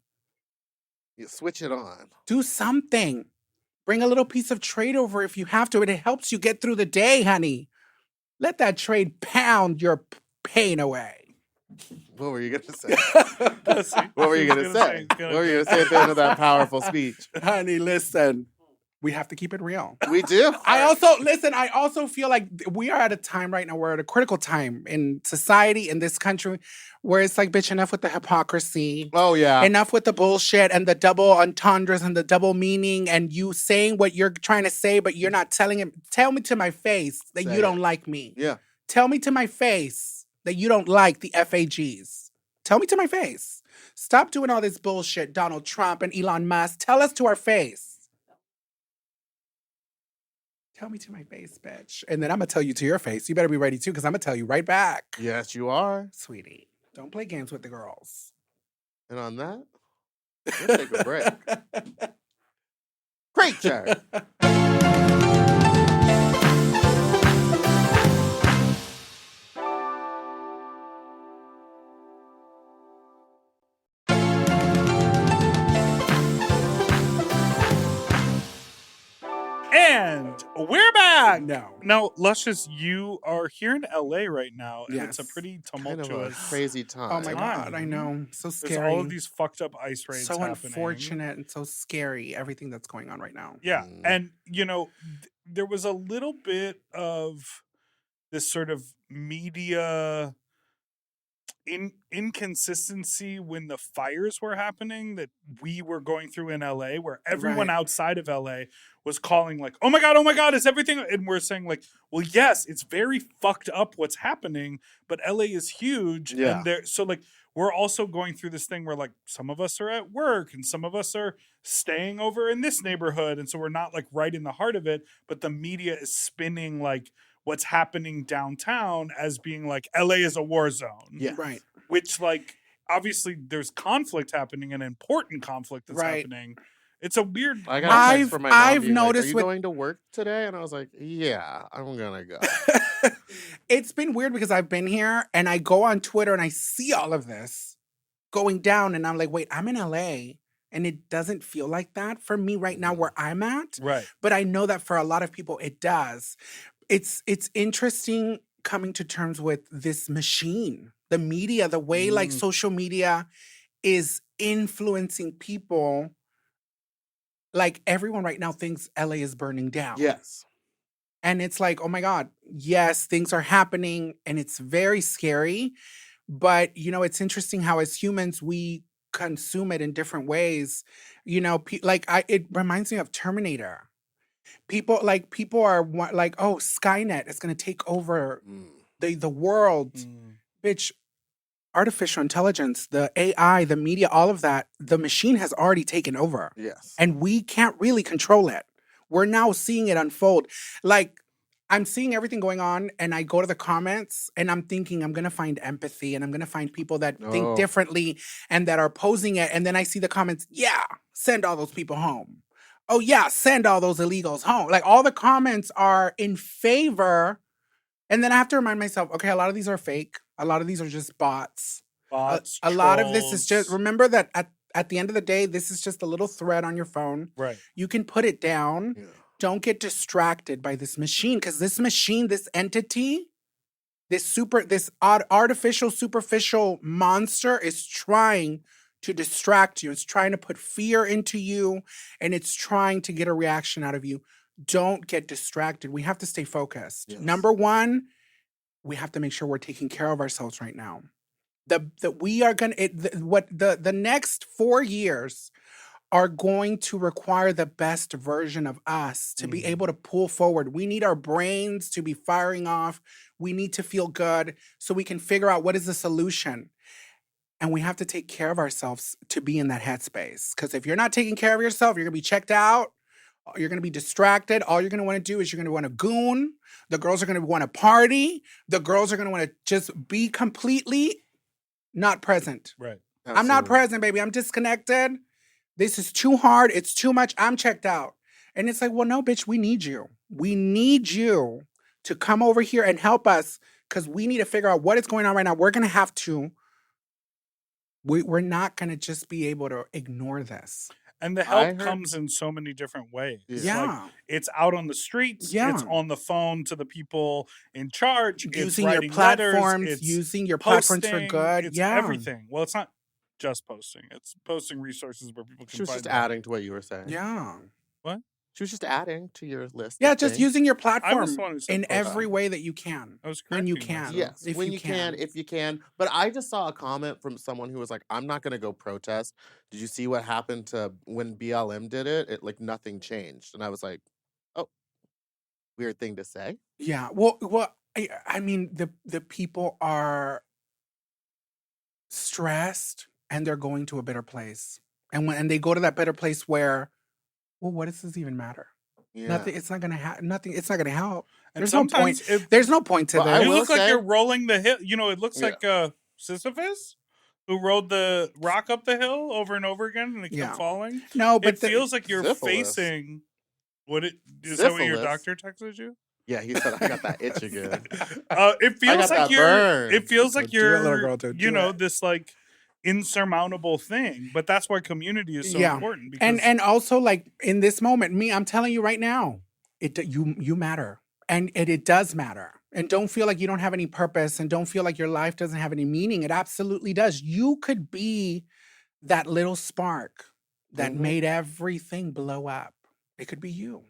You switch it on. Do something. Bring a little piece of trade over if you have to. It helps you get through the day, honey. Let that trade pound your pain away. What were you going to say? What were you going to say? What were you going to say at the end of that powerful speech? Honey, listen. We have to keep it real. We do. I also feel like we are at a time right now, we're at a critical time in society, in this country, where it's like, bitch, enough with the hypocrisy. Oh, yeah. Enough with the bullshit and the double entendres and the double meaning and you saying what you're trying to say, but you're not telling him. Tell me to my face that you don't like me. Yeah. Tell me to my face that you don't like the FAGs. Tell me to my face. Stop doing all this bullshit, Donald Trump and Elon Musk. Tell us to our face. Tell me to my face, bitch. And then I'm going to tell you to your face. You better be ready too, because I'm going to tell you right back. Yes, you are. Sweetie, don't play games with the girls. And on that, we'll take a break. Creature. And we're back. No. Now, Luscious, you are here in LA right now, and it's a Yes. pretty Kind of a tumultuous. crazy time. Oh my God, I know. So There's scary. all of these fucked up ice raids so happening. unfortunate and so scary, everything that's going on right now. Yeah, and there was a little bit of this sort of media inconsistency when the fires were happening that we were going through in LA, where everyone Right. outside of LA was calling like, oh my God, is everything? And we're saying like, well, yes, it's very fucked up what's happening, but LA is huge. Yeah. And so like, we're also going through this thing where like some of us are at work and some of us are staying over in this neighborhood. And so we're not like right in the heart of it, but the media is spinning like what's happening downtown as being like LA is a war zone. Yeah. Right. Which like obviously there's conflict happening, an important conflict that's Right. happening. It's a weird I got a text I've- from my mom I've being like, noticed are you with- going to work today? And I was like, yeah, I'm going to go. It's been weird because I've been here and I go on Twitter and I see all of this going down and I'm like, wait, I'm in LA and it doesn't feel like that for me right now where I'm at. right. But I know that for a lot of people it does. It's interesting coming to terms with this machine, the media, the way like Mm. social media is influencing people. Like everyone right now thinks LA is burning down. Yes. And it's like, oh my God, yes, things are happening and it's very scary. But, you know, it's interesting how as humans, we consume it in different ways. You know, it reminds me of Terminator. People are like, oh, Skynet is going to take over Mm. the world. Bitch, artificial intelligence, the AI, the media, all of that, the machine has already taken over. Yes. And we can't really control it. We're now seeing it unfold. Like, I'm seeing everything going on, and I go to the comments, and I'm thinking I'm going to find empathy, and I'm going to find people that think Oh. differently and that are opposing it. And then I see the comments, yeah, send all those people home. Oh, yeah, send all those illegals home. Like, all the comments are in favor. And then I have to remind myself, okay, a lot of these are fake. A lot of these are just bots. Bots, A lot of this is just, trolls. remember that at the end of the day, this is just a little thread on your phone. Right. You can put it down. Yeah. Don't get distracted by this machine, because this machine, this entity, this artificial, superficial monster is trying to distract you. It's trying to put fear into you, and it's trying to get a reaction out of you. Don't get distracted. We have to stay focused. Yes. Number one, we have to make sure we're taking care of ourselves right now. The next 4 years are going to require the best version of us to be able to pull forward. We need our brains to be firing off. We need to feel good so we can figure out what is the solution. And we have to take care of ourselves to be in that headspace. Because if you're not taking care of yourself, you're going to be checked out. You're going to be distracted. All you're going to want to do is you're going to want to goon. The girls are going to want to party. The girls are going to want to just be completely not present. Right. I'm not present, baby. I'm disconnected. This is too hard. It's too much. I'm checked out. And it's like, well, no, bitch, we need you. We need you to come over here and help us, because we need to figure out what is going on right now. We're going to have to. We're not going to just be able to ignore this. And the help comes in so many different ways. Yeah. Like, it's out on the streets. Yeah. It's on the phone to the people in charge. Using it's your writing platforms, letters. It's using your platforms for posting, good. It's Yeah. everything. Well, it's not just posting. It's posting resources where people can She was find just them. adding to what you were saying. Yeah. What? She was just adding to your list. Yeah, of just things. using your I platform was the one who said in posting. every way that you can. I was When you correcting can. myself. Yes, If when you you can, can. if you can. But I just saw a comment from someone who was like, "I'm not gonna go protest." Did you see what happened to when BLM did it? It like nothing changed, and I was like, "Oh, weird thing to say." Yeah. Well, I mean, the people are stressed and they're going to a better place. And they go to that better place where, well, what does this even matter? Yeah. Nothing. It's not gonna nothing. It's not gonna help. And There's no point. sometimes There's no point to Well, I this. you will look like say- you're rolling the hill. You know, it looks Yeah. like Sisyphus, who rode the rock up the hill over and over again, and it kept Yeah. falling. No, but It feels like you're Syphilis. facing. Is that what your Syphilis. doctor texted you? Yeah, he said I got that itch again. It feels got like that you're. burn. It feels like Don't do it, little you're. girl, don't You do know, it. this like insurmountable thing. But that's why community is so Yeah. important. Because and also like in this moment, I'm telling you right now, you matter, and it does matter. And don't feel like you don't have any purpose, and don't feel like your life doesn't have any meaning. It absolutely does. You could be that little spark that Mhm. made everything blow up. It could be you.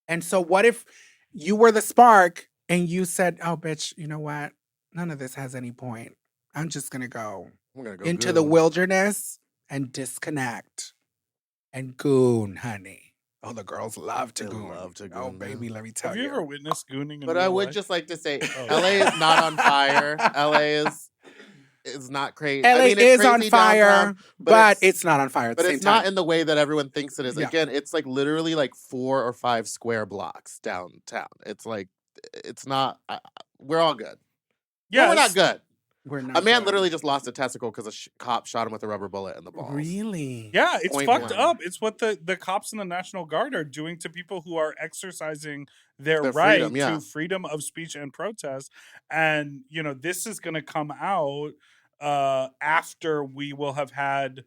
And so what if you were the spark and you said, oh, bitch, you know what? None of this has any point. I'm just going to go I'm gonna go into the goon. wilderness and disconnect and goon, honey. Oh, the girls love to They goon. love to Oh, goon, baby, man. let me tell have you ever witnessed gooning? In But I real would life? just like to say, Oh. LA is not on fire. LA is not crazy. LA I mean, it's is on crazy fire, downtown, but it's not on fire at the But same it's not time. in the way that everyone thinks it is. Yeah. Again, it's like literally like 4 or 5 square blocks downtown. It's like, it's not. We're all good. Yeah, No, we're not good. We're not A man good. literally just lost a testicle because a cop shot him with a rubber bullet in the balls. Really? Yeah, it's Point fucked blank. up. It's what the cops in the National Guard are doing to people who are exercising their Their right freedom, yeah. to freedom of speech and protest. And, you know, this is going to come out after we will have had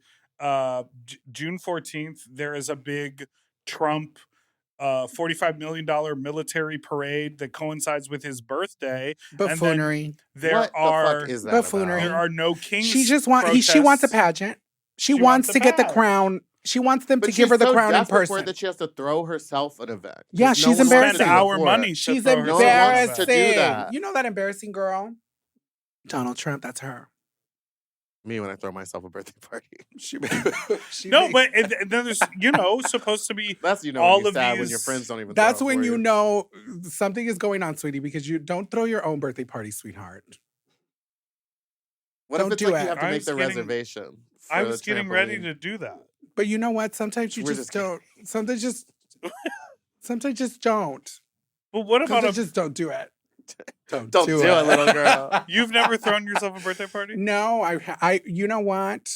June 14th. There is a big Trump $45 million military parade that coincides with his birthday. Buffoonery. And then What the fuck is that Buffoonery. there about? are no kings. She just wants. She wants a pageant. She wants a to get the badge. crown. She wants them But to give her the crown in desperate for it person. that she has to throw herself an event. 'Cause Yeah, no she's one wants to embarrassing. do Spend it our for money. her. She's No one wants embarrassing. to do that. You know that embarrassing girl? Donald Trump, that's her. Me when I throw myself a birthday party. No, but and then there's supposed to be That's when all you're of sad when these- your friends don't even. That's throw it when for you know something is going on, sweetie, because you don't throw your own birthday party, sweetheart. What Don't if it's do like it. you have to I make was the getting- reservation? I for was the getting ready trampoline? to do that. But you know what? Sometimes you We're just just kidding. don't. Sometimes just don't. But what about Sometimes just don't do it. Don't do it, little girl. You've never thrown yourself a birthday party? No, I. You know what?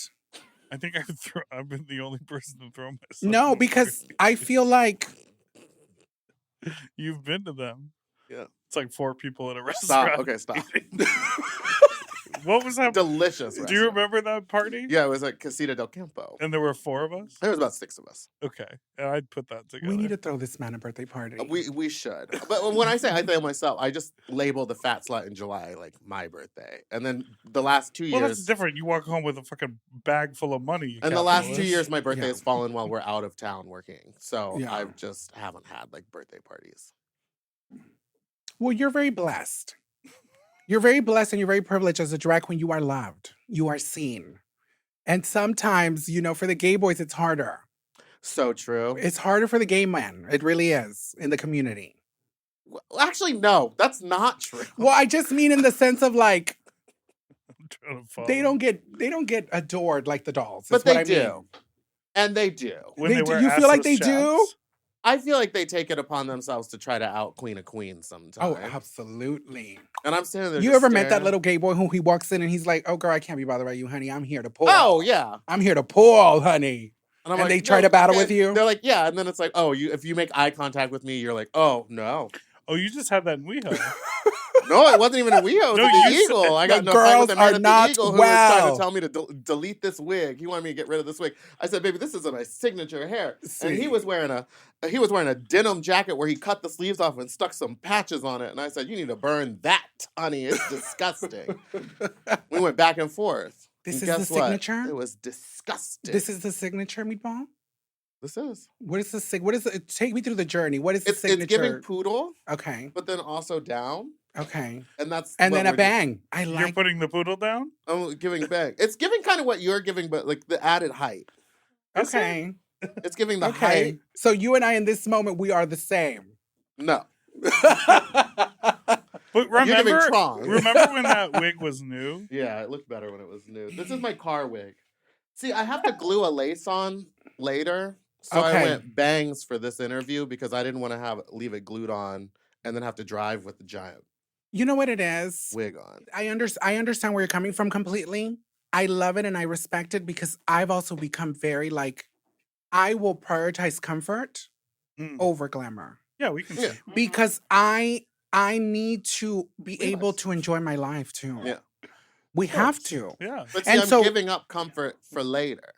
I think I've been the only person to throw myself. No, a because party. I feel like You've been to them. Yeah. It's like 4 people at a restaurant. Stop. Okay, stop. What was that? Delicious. Do you restaurant. remember that party? Yeah, it was at Casita del Campo. And there were 4 of us? There was about 6 of us. Okay. And I'd put that together. we need to throw this man a birthday party. We should. But when I say I throw myself, I just label the fat slut in July like my birthday. And then the last 2 Well, that's years, different. You walk home with a fucking bag full of money. You and the last 2 capitalist. years, my birthday Yeah. has fallen while we're out of town working. So Yeah. I just haven't had like birthday parties. Well, you're very blessed. You're very blessed and you're very privileged as a drag queen. You are loved. You are seen. And sometimes, for the gay boys, it's harder. So true. It's harder for the gay men. It really is in the community. Well, actually, no, that's not true. Well, I just mean in the sense of like I'm trying to follow. they don't get adored like the dolls. But is what they I do. mean. And they do. When They they do- wear you feel like assless they do? chaps. I feel like they take it upon themselves to try to out Queen of Queens sometimes. Oh, absolutely. And I'm standing there. You just ever met that staring. little gay boy who he walks in and he's like, "Oh, girl, I can't be bothered by you, honey. I'm here to pull. Oh, yeah. I'm here to pull, honey." I'm And they try to battle with you? They're like, yeah. And then it's like, oh, if you make eye contact with me, you're like, oh, no. Oh, you just had that in WeHo. No, it wasn't even a WeHo. It was No, at you the said- Eagle. I got The no fight with girls the man are at not the Eagle who was trying well. to tell me to delete this wig. He wanted me to get rid of this wig. I said, baby, this isn't my signature hair. And he See. was wearing a denim jacket where he cut the sleeves off and stuck some patches on it. And I said, you need to burn that, honey. It's disgusting. We went back and forth. This And is guess the what? signature? It was disgusting. This is the signature, Meatball? This is. What is the What is it? Take me through the journey. What is the It's signature? giving poodle, Okay. but then also down. Okay. And that's And what then a we're bang. I You're like putting the poodle down? I'm giving back. It's giving kind of what you're giving, but like the added height. Is it? Okay. It's giving the Okay. height. So you and I in this moment, we are the same. No. But You're giving remember, Tron. remember when that wig was new? Yeah, it looked better when it was new. This is my car wig. See, I have to glue a lace on later. So I Okay. went bangs for this interview because I didn't want to leave it glued on and then have to drive with the giant You know what it is? wig on. I understand where you're coming from completely. I love it and I respect it because I've also become very like, I will prioritize comfort Mm. over glamour Yeah, we can. Yeah. see. because I need to be Realize. able to enjoy my life too. Yeah. We have course. to. Yeah. But see, And I'm so- giving up comfort for later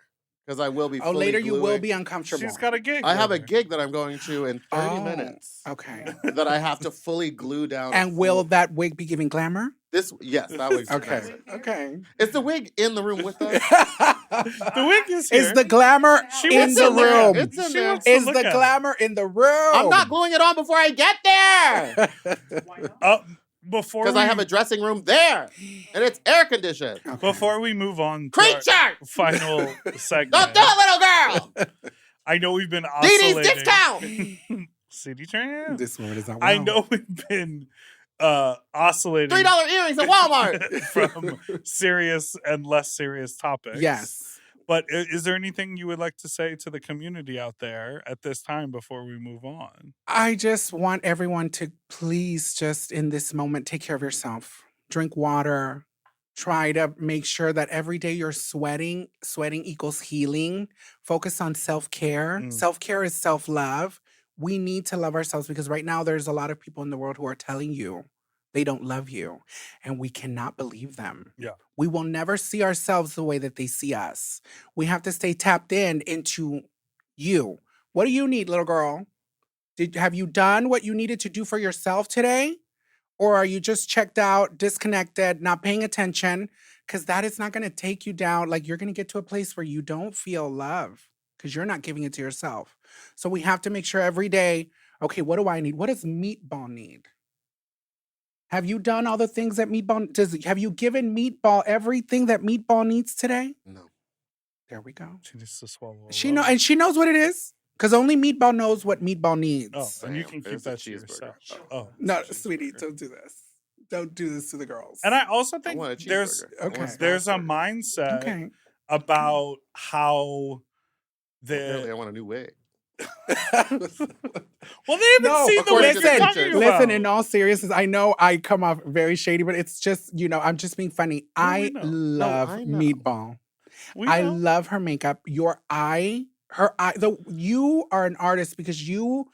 because I will be Oh, fully later you will gluing. be uncomfortable. She's got a gig. I have a later. gig that I'm going to in 30 Oh, minutes Okay. that I have to fully glue down. a And will full- that wig be giving glamour? Yes, that wig's Okay. amazing. Okay. Is the wig in the room with us? The wig is here. Is the glamour She in wants the to look at room? it. It's in She there. wants to Is look the at it. glamour in the room? I'm not gluing it on before I get there Before because I have a dressing room there and it's air conditioned. Before we move on to our Creature! final segment, Don't do it, little girl! I know we've been Dee Dee's oscillating. discount! City Tram. This woman is not I well. know we've been oscillating $3 earrings at Walmart! from serious and less serious topics. Yes. But is there anything you would like to say to the community out there at this time before we move on? I just want everyone to please just in this moment take care of yourself. Drink water. Try to make sure that every day you're sweating. Sweating equals healing. Focus on self-care. Mm. Self-care is self-love. We need to love ourselves because right now there's a lot of people in the world who are telling you they don't love you. And we cannot believe them. Yeah. We will never see ourselves the way that they see us. We have to stay tapped into you. What do you need, little girl? Have you done what you needed to do for yourself today? Or are you just checked out, disconnected, not paying attention? Because that is not going to take you down. Like, you're going to get to a place where you don't feel love because you're not giving it to yourself. So we have to make sure every day, okay, what do I need? What does Meatball need? Have you done all the things that Meatball does? Have you given Meatball everything that Meatball needs today? No. There we go. She needs to swallow. And she knows what it is. Because only Meatball knows what Meatball needs. Oh, and you Damn, can keep there's a that to cheeseburger. yourself. Oh, No, it's a sweetie, cheeseburger. don't do this. Don't do this to the girls. And I also I think want a there's cheeseburger. I want Okay. there's a Smash burger. mindset Okay. about how Apparently, I the want a new wig. well they haven't No, seen the according way to they're the talking pictures. about. Listen, in all seriousness, I know I come off very shady, but it's just, I'm just being funny. No, we I know. love I know. Meatball. We I know. love her makeup. You are an artist because you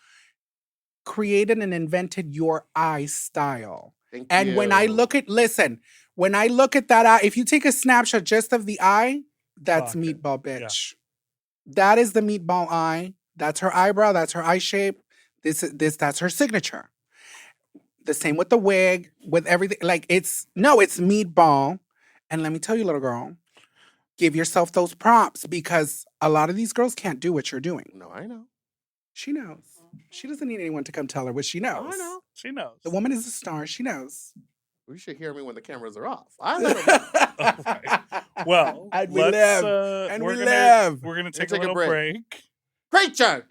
created and invented your eye style. Thank And when I you. look at that eye, if you take a snapshot just of the eye, that's Clock it. Meatball, bitch. That is the Meatball eye. That's her eyebrow. That's her eye shape. That's her signature. The same with the wig, with everything. Like it's Meatball. And let me tell you, little girl, give yourself those props because a lot of these girls can't do what you're doing. No, I know. She knows. She doesn't need anyone to come tell her what she knows. I know. She knows. The woman is a star. She knows. You should hear me when the cameras are off. I let them know. All right. Well, And we let's, live. And we're we gonna, live. We're gonna take take a a little break. break. Creature!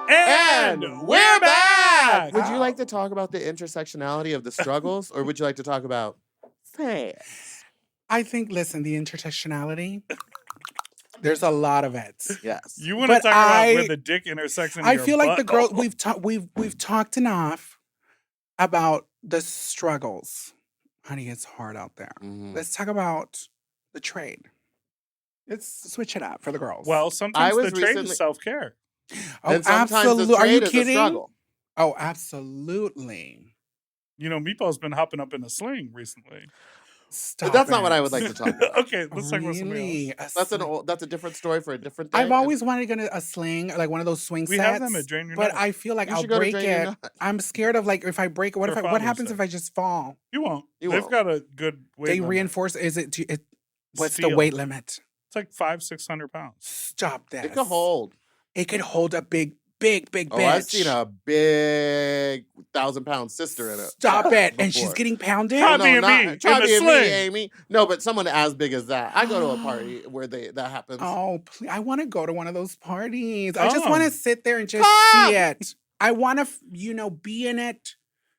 And we're back. Would you like to talk about the intersectionality of the struggles, or would you like to talk about sex? I think, listen, the intersectionality, there's a lot of it. Yes. You want to But talk about I- where the dick intersects in I your feel like the girls butthole? we've talked enough about the struggles. Honey, it's hard out there. Mhm. Let's talk about the trade. Let's switch it up for the girls. Well, sometimes the was trade recently- is self-care. oh, And sometimes absolutely. the Are you trade is a kidding? struggle. Oh, absolutely. You know, Meatball's been hopping up in a sling recently. Stop That's not what it. I would like to talk about. Okay, let's talk about something Really? else. That's a different story for a different day. I've always wanted to get a sling, like one of those swing We sets. have them at Drain Your But Nut. I feel like You I'll should go to break Drain Your it. Nut. I'm scared of like if I break it. What For what Father's happens Day. if I just fall? You won't. You They've won't. got a good weight They limit. reinforce. Is it? What's the Steel. weight limit? It's like 500-600 pounds. Stop this. It could hold. It could hold a big bitch. Oh, I've seen a big 1,000-pound sister in it. Stop it. And she's before. getting pounded. Try being me Try in the being sling. me, Amy. No, but someone as big as that. I go to a party where that happens. Oh, please. I want to go to one of those parties. I just Oh. want to sit there and just Come! see it. I want to, be in it.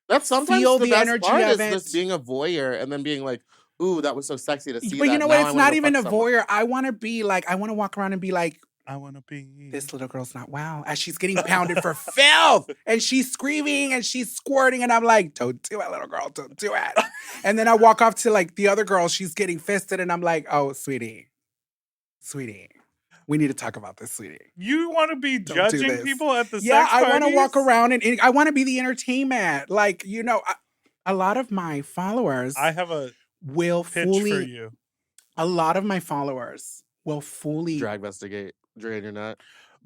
That's sometimes feel the the best energy part of is it. just being a voyeur and then being like, ooh, that was so sexy to see But that. you know Now what? I It's wanna not go even a fuck someone. voyeur. I want to be like, I want to walk around and be like, I want to be. this little girl's not well. As she's getting pounded for filth. And she's screaming and she's squirting. And I'm like, don't do it, little girl. Don't do it. And then I walk off to like the other girl. She's getting fisted. And I'm like, oh, sweetie. We need to talk about this, sweetie. You want to be Don't do judging this. people at the Yeah, sex I want to walk parties? around and I want to be the entertainment. Like, a lot of my followers I have a will pitch fully, for you. a lot of my followers will fully, Dragvestigate, drain your nut.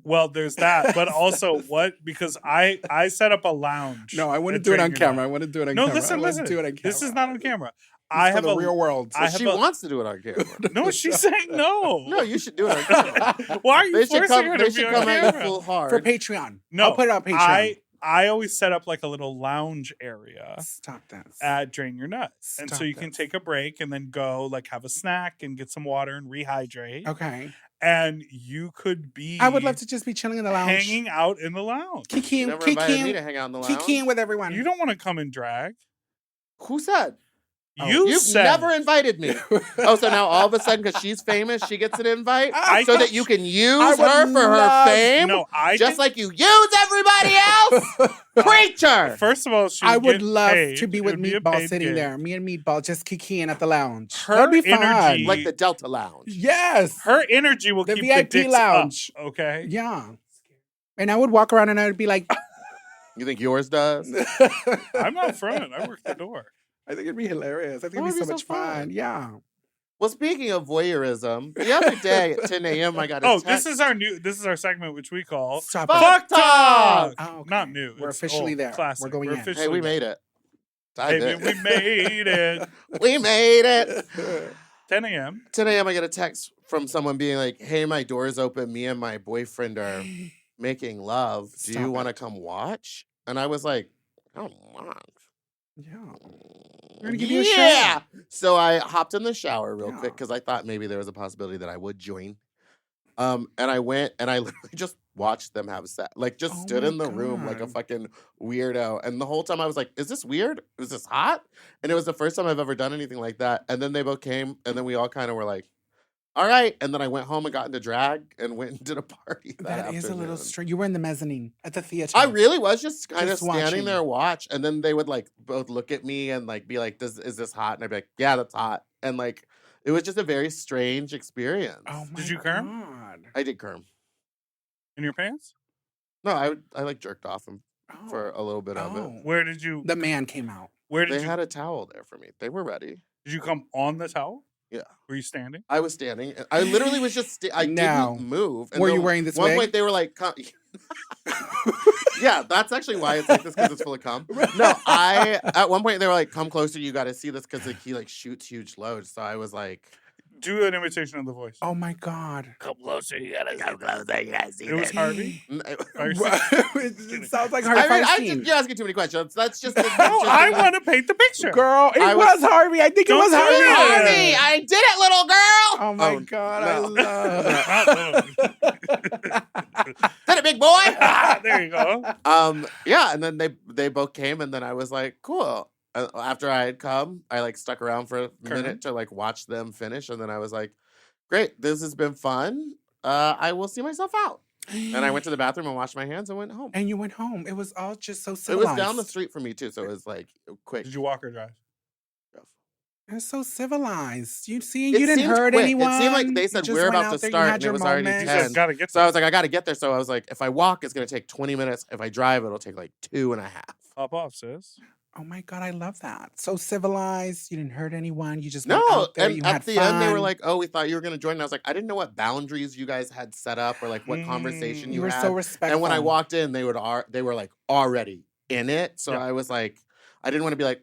Well, there's that, but also what? Because I set up a lounge. no, I want to at do it Drain on Your camera. Nut. I want to do it on No, camera. listen, I want listen. to do it on camera. This is not on camera. It's I for have the a real world. I But have she a- wants to do it on camera. No, she's saying no. No, you should do it on camera. Why are you They should forcing her come. to They be should on come at you camera? full hard. For Patreon. No, I'll put it on Patreon. I always set up like a little lounge area Stop this. at Drain Your Nut. And so Stop you can this. take a break and then go like have a snack and get some water and rehydrate. Okay. And you could be I would love to just be chilling in the lounge. hanging out in the lounge. You Kikiing, never invited me to kikiing, hang out in the lounge. kikiing with everyone. You don't want to come and drag. Who said? Oh, You You've said never invited me. Oh, so now all of a sudden, because she's famous, she gets an invite I- so that you can use I would her for her love- fame? No, I just didn't- like you use everybody else? Preacher! First of all, she I would get love paid. to be It with would be a Meatball paid sitting gig. there. Me and Meatball just kikiing at the lounge. Her That'd be fun. energy- Like the Delta Lounge. Yes. Her energy will The keep VIP the dicks lounge. up. Okay. Yeah. And I would walk around and I would be like, You think yours does? I'm out front. I work the door. I think it'd be hilarious. I think That it'd be would so be much so fun. fun. Yeah. Well, speaking of voyeurism, the other day at 10 a.m. I got a Oh, text. this is our segment, which we call Stop it. Fuck Talk. Oh, okay. Not new. We're It's officially old, there. Classic. We're going in. officially Hey, we there. made it. Hey, we made it. We made it. 10 a.m. 10 a.m. I get a text from someone being like, "Hey, my door's open. Me and my boyfriend are making love. Do Stop you want to it. come watch?" And I was like, "I don't want." Yeah. We're gonna give you a shower. So I hopped in the shower real quick Yeah. because I thought maybe there was a possibility that I would join. And I went and I literally just watched them have sex. Like just Oh stood my in the room like a God. fucking weirdo. And the whole time I was like, is this weird? Is this hot? And it was the first time I've ever done anything like that. And then they both came and then we all kind of were like, all right. And then I went home and got into drag and went and did a party That is a little afternoon. strange. You were in the mezzanine at the theater. I really was just kind of Just standing watching. there watch, and then they would like both look at me and like be like, "Is this hot?" And I'd be like, "Yeah, that's hot." And like, it was just a very strange experience. Oh my Did you kerm? God. I did kerm. In your pants? No, I like jerked off him for a little bit of it. Oh. Where did you? The man came out. Where They did you? had a towel there for me. They were ready. Did you come on the towel? Yeah. Were you standing? I was standing. I literally was just. I No. didn't move. And Were you then wearing this one wig? point they were like, "Come." Yeah, that's actually why it's like this because it's full of cum. No, at one point they were like, "Come closer, you got to see this," because like, he like shoots huge loads. So I was like, Do an imitation of the voice. Oh my God. "Come closer, you gotta come closer, you gotta see It was this." Harvey. I It sounds like Harvey mean, Feinstein. you're asking too many questions. That's just. No, I want to paint the picture. Girl, it I was was- Harvey. I think it Don't was do Harvey. it. Harvey, I did it, little girl. Oh my Oh, God, no. I love. Did it, big boy. There you go. Yeah, and then they both came, and then I was like, cool. After I had come, I like stuck around for a minute to like watch them finish, and then I was like, great, this has been fun. I will see myself out. And I went to the bathroom and washed my hands and went home. And you went home. It was all just so It civilized. was down the street from me too, so it was like quick. Did you walk or drive? It's so civilized. You see, It you didn't seemed hurt quick. It anyone. seemed like they You said, just "We're went about out to there, you start," had and it your was already moment. You just 10. gotta get. So I was like, I gotta get there. So I was like, if I walk, it's gonna take 20 minutes. If I drive, it'll take like 2.5. Hop off, sis. Oh my God, I love that. So civilized. You didn't hurt anyone. You just No, went out there. and You at had the fun. end, they were like, "Oh, we thought you were gonna join." And I was like, I didn't know what boundaries you guys had set up or like what conversation you you were had. so respectful. And when I walked in, they were like already in it. So Yeah. I was like, I didn't want to be like,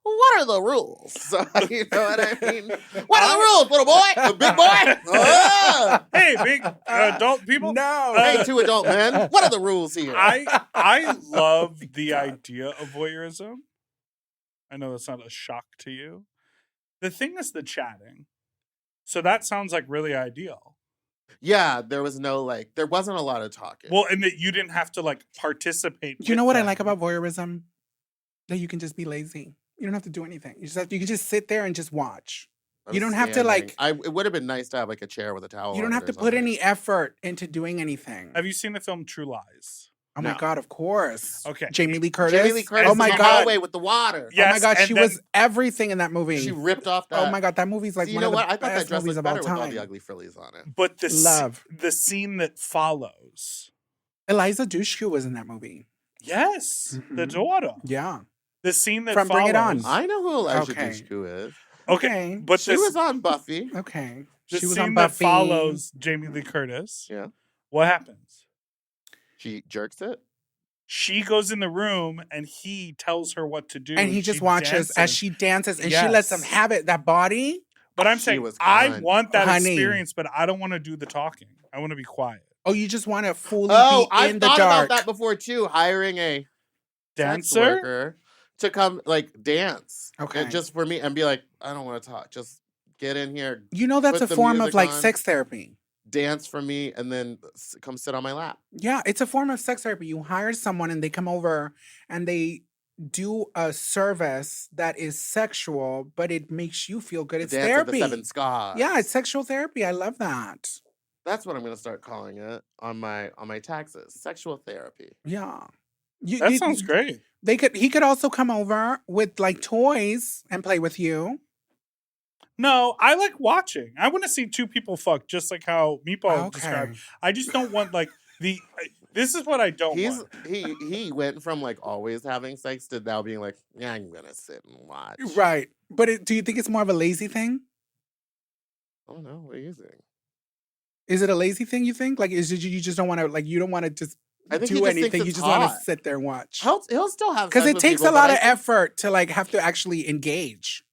what are the rules? So you know what I mean? What are the rules, little boy? Big boy? Hey, big adult people. No. Hey, two adult men. What are the rules here? I love the idea of voyeurism. I know that's not a shock to you. The thing is the chatting. So that sounds like really ideal. Yeah, there wasn't a lot of talking. Well, and that you didn't have to like participate. You know with what I them. like about voyeurism? That you can just be lazy. You don't have to do anything. You can just sit there and just watch. I you was don't have to, like- It would have been nice to have like a chair with a towel. You don't on have it to or put something. any effort into doing anything. Have you seen the film True Lies? Oh my No. God, of course. Okay. Jamie Lee Curtis. Jamie Lee Curtis Oh in my the God. hallway with the water. Yeah. Oh my God, Yes, she and was everything in that movie. She ripped off that. Oh my God, that movie's like See, you one know of the what? I thought that best dress movies looked of all better with all time. the ugly frillies on it. But Love. the scene that follows. Eliza Dushku was in that movie. Yes, the Mhm. daughter. Yeah. The scene that From follows. Bring It On. I know who Elijah Okay. Dushku is. Okay, but She was on Buffy. Okay. the She was scene on that Buffy. follows Jamie Lee Curtis. Yeah. What happens? She jerks it. She goes in the room and he tells her what to do. And he just She watches as dances. she dances and she lets him Yes. have it. That body. But I'm She saying was I kind. want that Honey. experience, but I don't want to do the talking. I want to be quiet. Oh, you just want to fully Oh, be I've in the thought dark. about that before too. Hiring a sex Dancer? worker to come like dance. Okay. Just for me and be like, I don't want to talk. Just get in here, You know that's put a the form of music like on. sex therapy. dance for me, and then come sit on my lap. Yeah, it's a form of sex therapy. You hire someone and they come over and they do a service that is sexual, but it makes you feel good. It's Dance therapy. of the Seven Scars. Yeah, it's sexual therapy. I love that. That's what I'm gonna start calling it on my taxes. Sexual therapy. Yeah. That sounds great. He could also come over with like toys and play with you. No, I like watching. I want to see two people fuck, just like how Meatball described. I just don't want like This is what I don't want. He went from like always having sex to now being like, yeah, I'm gonna sit and watch. Right. But do you think it's more of a lazy thing? I don't know. What do you think? Is it a lazy thing, you think? Like, is it you just don't want to, like, you don't want to just I think he do just thinks anything. You it's just want to hot. sit there and watch. He'll still have Because sex it with takes people, a lot but of I think- effort to, like, have to actually engage.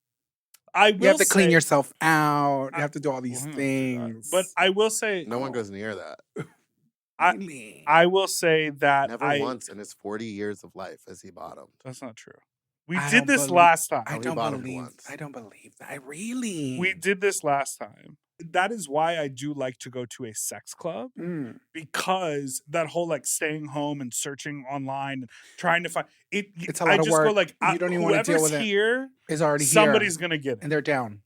I will You have to clean say- yourself out. You have to do all these Well, things. But I will say, No one goes near that. Really? I will say that Never once in his 40 years of life has he bottomed. That's not true. We I did don't this believe- last time. I he don't bottomed believe. once. I don't believe that. I really. We did this last time. That is why I do like to go to a sex club, Mm. because that whole like staying home and searching online and trying to find it. It's a lot I of just go work. like, You don't even wanna deal whoever's with it. here, Is already somebody's here. gonna get it. And they're down.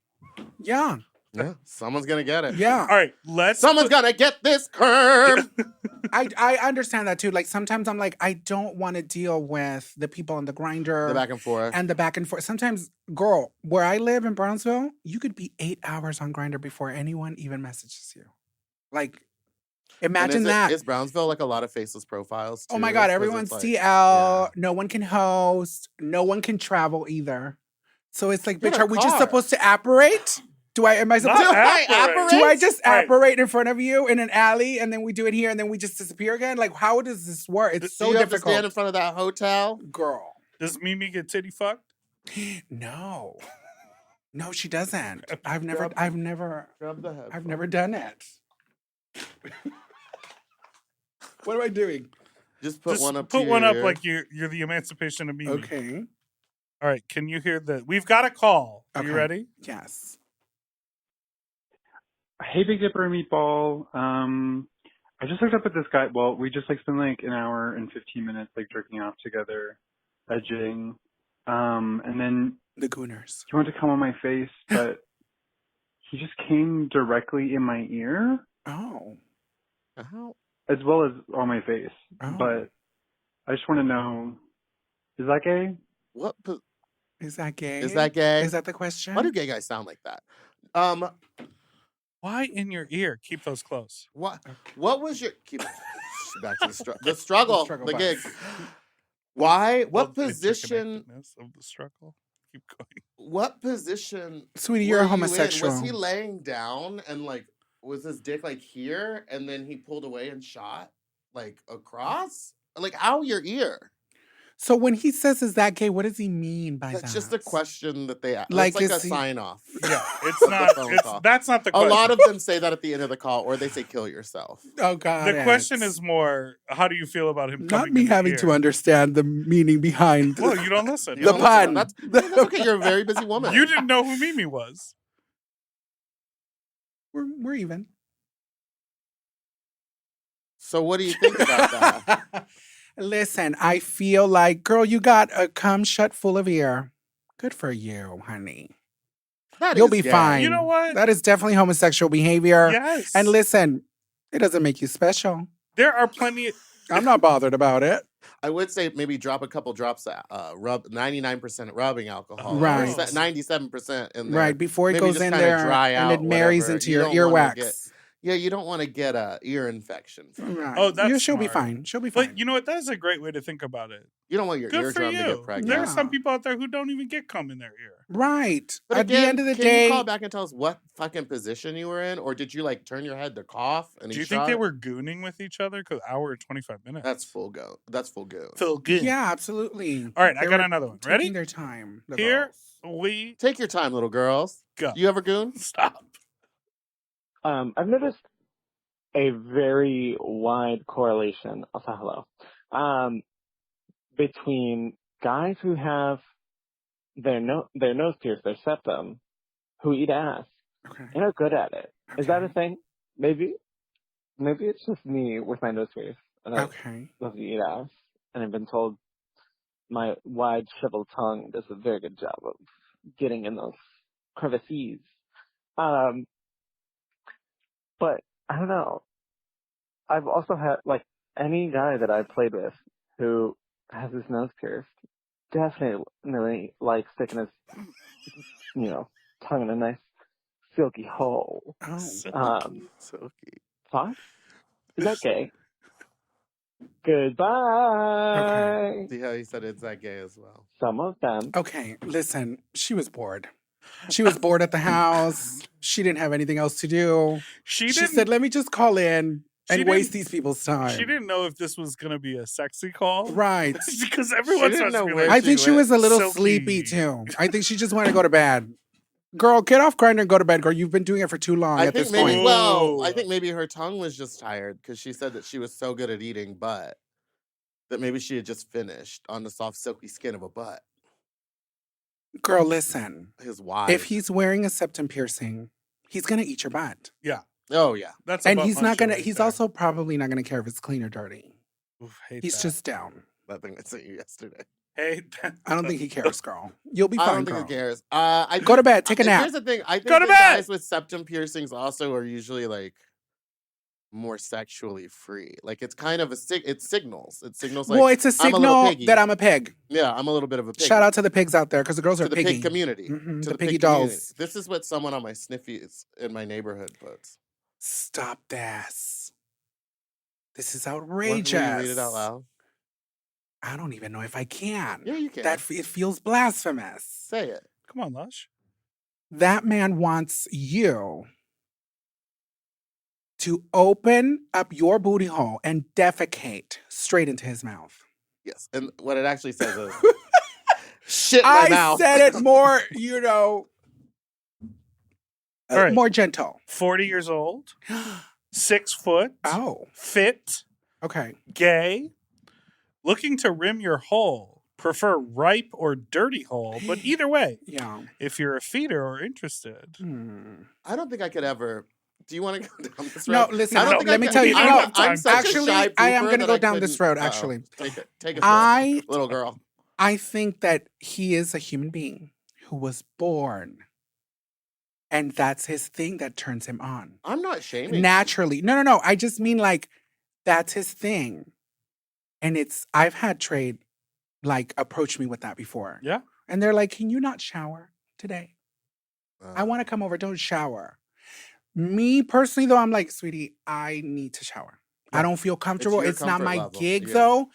Yeah. Yeah, someone's gonna get it. Yeah. All right, let's. Someone's gonna get this curve. I understand that too. Like sometimes I'm like, I don't want to deal with the people on the grinder. The back and forth. And the back and forth. Sometimes, girl, where I live in Brownsville, you could be 8 hours on Grinder before anyone even messages you. Like, imagine that. Is Brownsville like a lot of faceless profiles? Oh my too? God, 'Cause everyone's it's like- TL. yeah. No one can host. No one can travel either. So it's like, Get bitch, a are we just car. supposed to apparate? Am I supposed Not to? apparate. Do I just All right. apparate in front of you in an alley and then we do it here and then we just disappear again? Like, how does this work? It's So so you have to difficult. stand in front of that hotel. Girl. Does Mimi get titty fucked? No. No, she doesn't. I've Grab the head. never done it. What am I doing? Just put Just one up. put to one your up ear. like you're the emancipation of Mimi. Okay. All right, can you hear the? We've got a call. Are you Okay. ready? Yes. Hey, Big Dipper and Meatball. I just hooked up with this guy. Well, we just like spent like an hour and 15 minutes like jerking off together, edging. And then The Gooners. he wanted to come on my face, but he just came directly in my ear Oh. How? as well as on my face. Oh. But I just want to know, is that gay? What? Is that gay? Is that gay? Is that the question? Why do gay guys sound like that? Why in your ear? Keep those close. What was your keep back to the struggle, struggle the bus. gig? Why? What Love the position? interconnectedness of the struggle. Keep going. What position? Sweetie, were you're a you in? homosexual. Was he laying down and like was his dick like here and then he pulled away and shot like across? Like how your ear? So when he says is that gay, what does he mean by That's that? just a question that they ask. Like, Like, it's like is a he- sign off. Yeah, it's Of the not. phone It's call. that's not the A question. lot of them say that at the end of the call, or they say kill yourself. Oh God. The question is more: how do you feel about him? not coming me in the having ear? to understand the meaning behind Well, you don't listen. You The don't listen. pun. That's okay. You're a very busy woman. You didn't know who Mimi was. We're even. So what do you think about that? Listen, I feel like, girl, you got a cum shut full of ear. Good for you, honey. That You'll is be gay. fine. You know what? That is definitely homosexual behavior. Yes. And listen, it doesn't make you special. there are plenty. I'm not bothered about it. I would say maybe drop a couple drops of rub 99% rubbing alcohol. Right. 97% in there. Right, before it Maybe goes just in kinda there dry and out, it marries whatever. into You your don't wanna earwax. Yeah, you don't want to get a ear infection from it. Right. Oh, that's she'll be smart. fine. She'll be fine. But you know what? That is a great way to think about it. You don't want your Good for eardrum to you. get pregnant. There are Yeah. some people out there who don't even get cum in their ear. right. But At again, the end of the can day, you call back and tell us what fucking position you were in, or did you like turn your head to cough? And Do he you think shot they it? were gooning with each other? Because hour and 25 minutes. That's full go. That's full go. Phil good. yeah, absolutely. All right, I They got were another one. taking Ready? their time. the Here girls. we Take your time, little girls. go. You ever goon? Stop. I've noticed a very wide correlation. I'll say hello. Between guys who have their nose pierced, their septum, who eat ass Okay. and are good at it. Is that a Okay. thing? Maybe it's just me with my nose pierced and I Okay. love to eat ass. And I've been told my wide shriveled tongue does a very good job of getting in those crevices. But I don't know. I've also had, like, any guy that I've played with who has his nose pierced definitely likes sticking his, tongue in a nice silky hole. Oh. Silky. Thoughts? Is that gay? Goodbye. See how he said it's that gay as well. Some of them. Okay, listen, she was bored. She was bored at the house. She didn't have anything else to do. She said, let me just call in and waste these people's time. She didn't know if this was going to be a sexy call. Right. Because everyone's supposed to be like, I think she was a little silky. sleepy too. I think she just wanted to go to bed. Girl, get off Grindr and go to bed, girl. You've been doing it for too long at this point. Well, I think maybe her tongue was just tired because she said that she was so good at eating butt that maybe she had just finished on the soft, silky skin of a butt. Girl, listen. His wife. If he's wearing a septum piercing, he's gonna eat your butt. Yeah. Oh yeah. That's and he's not gonna. He's also probably not gonna care if it's clean or dirty. Oof, he's just down. That thing I sent you yesterday. Hey, I don't think he cares, girl. You'll be fine, I don't girl. think he cares. Go to bed. Take a nap. Here's the thing. I think Go to the bed! guys with septum piercings also are usually like more sexually free. Like it's kind of it signals. It signals like, well, it's a signal that I'm a pig. Yeah, I'm a little bit of a pig. Shout out to the pigs out there because the girls are to the piggy. pig community. Mm-hmm. To the the piggy pig dolls. community. This is what someone on my sniffies in my neighborhood puts. Stop this. This is Will outrageous. you read it out loud? I don't even know if I can. Yeah, you can. It feels blasphemous. Say it. Come on, Lush. That man wants you to open up your booty hole and defecate straight into his mouth. Yes, and what it actually says is shit in my mouth. I said it more, All right. more gentle. 40 years old, 6 foot, fit, okay, gay, looking to rim your hole. Prefer ripe or dirty hole, but either way, yeah. If you're a feeder or interested. I don't think I could ever. Do you want to go down this road? No, listen. I don't think let I me can- tell you. I'm such a actually, shy I am pooper going to that go I down this couldn't- road. Actually, take it. Little girl. I think that he is a human being who was born, and that's his thing that turns him on. I'm not shaming. Naturally, no. I just mean like that's his thing, and I've had trade like approach me with that before. Yeah, and they're like, "Can you not shower today? I want to come over. Don't shower." Me personally, though, I'm like, sweetie, I need to shower. Yeah. I don't feel comfortable. It's not my gig, though,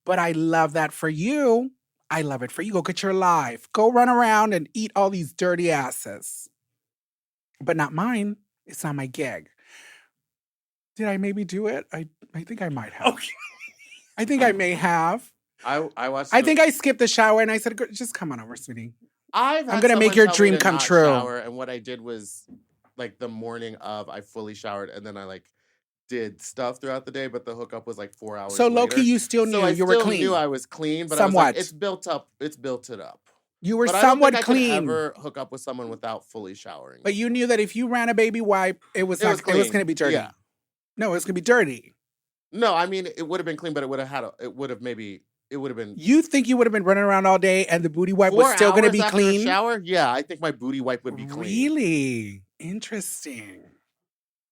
but I love that for you. I love it for you. Go get your life. Go run around and eat all these dirty asses. But not mine. It's not my gig. Did I maybe do it? I think I might have. Okay. I think I may have. I watched. I think I skipped the shower and I said, just come on over, sweetie. I'm going to make your dream come true. Shower, and what I did was, like, the morning of, I fully showered, and then I, like, did stuff throughout the day, but the hookup was, like, 4 hours So, later. low-key, you still knew you were clean. I knew I was clean, but somewhat. I was like, it's built it up. You were but somewhat I don't think clean. I could ever hook up with someone without fully showering. But you knew that if you ran a baby wipe, it was going to be dirty. Yeah. No, it was going to be dirty. No, I mean, it would have been clean, but it would have been. You think you would have been running around all day and the booty wipe was still going to be clean? Shower? Yeah, I think my booty wipe would be clean. Really? Interesting.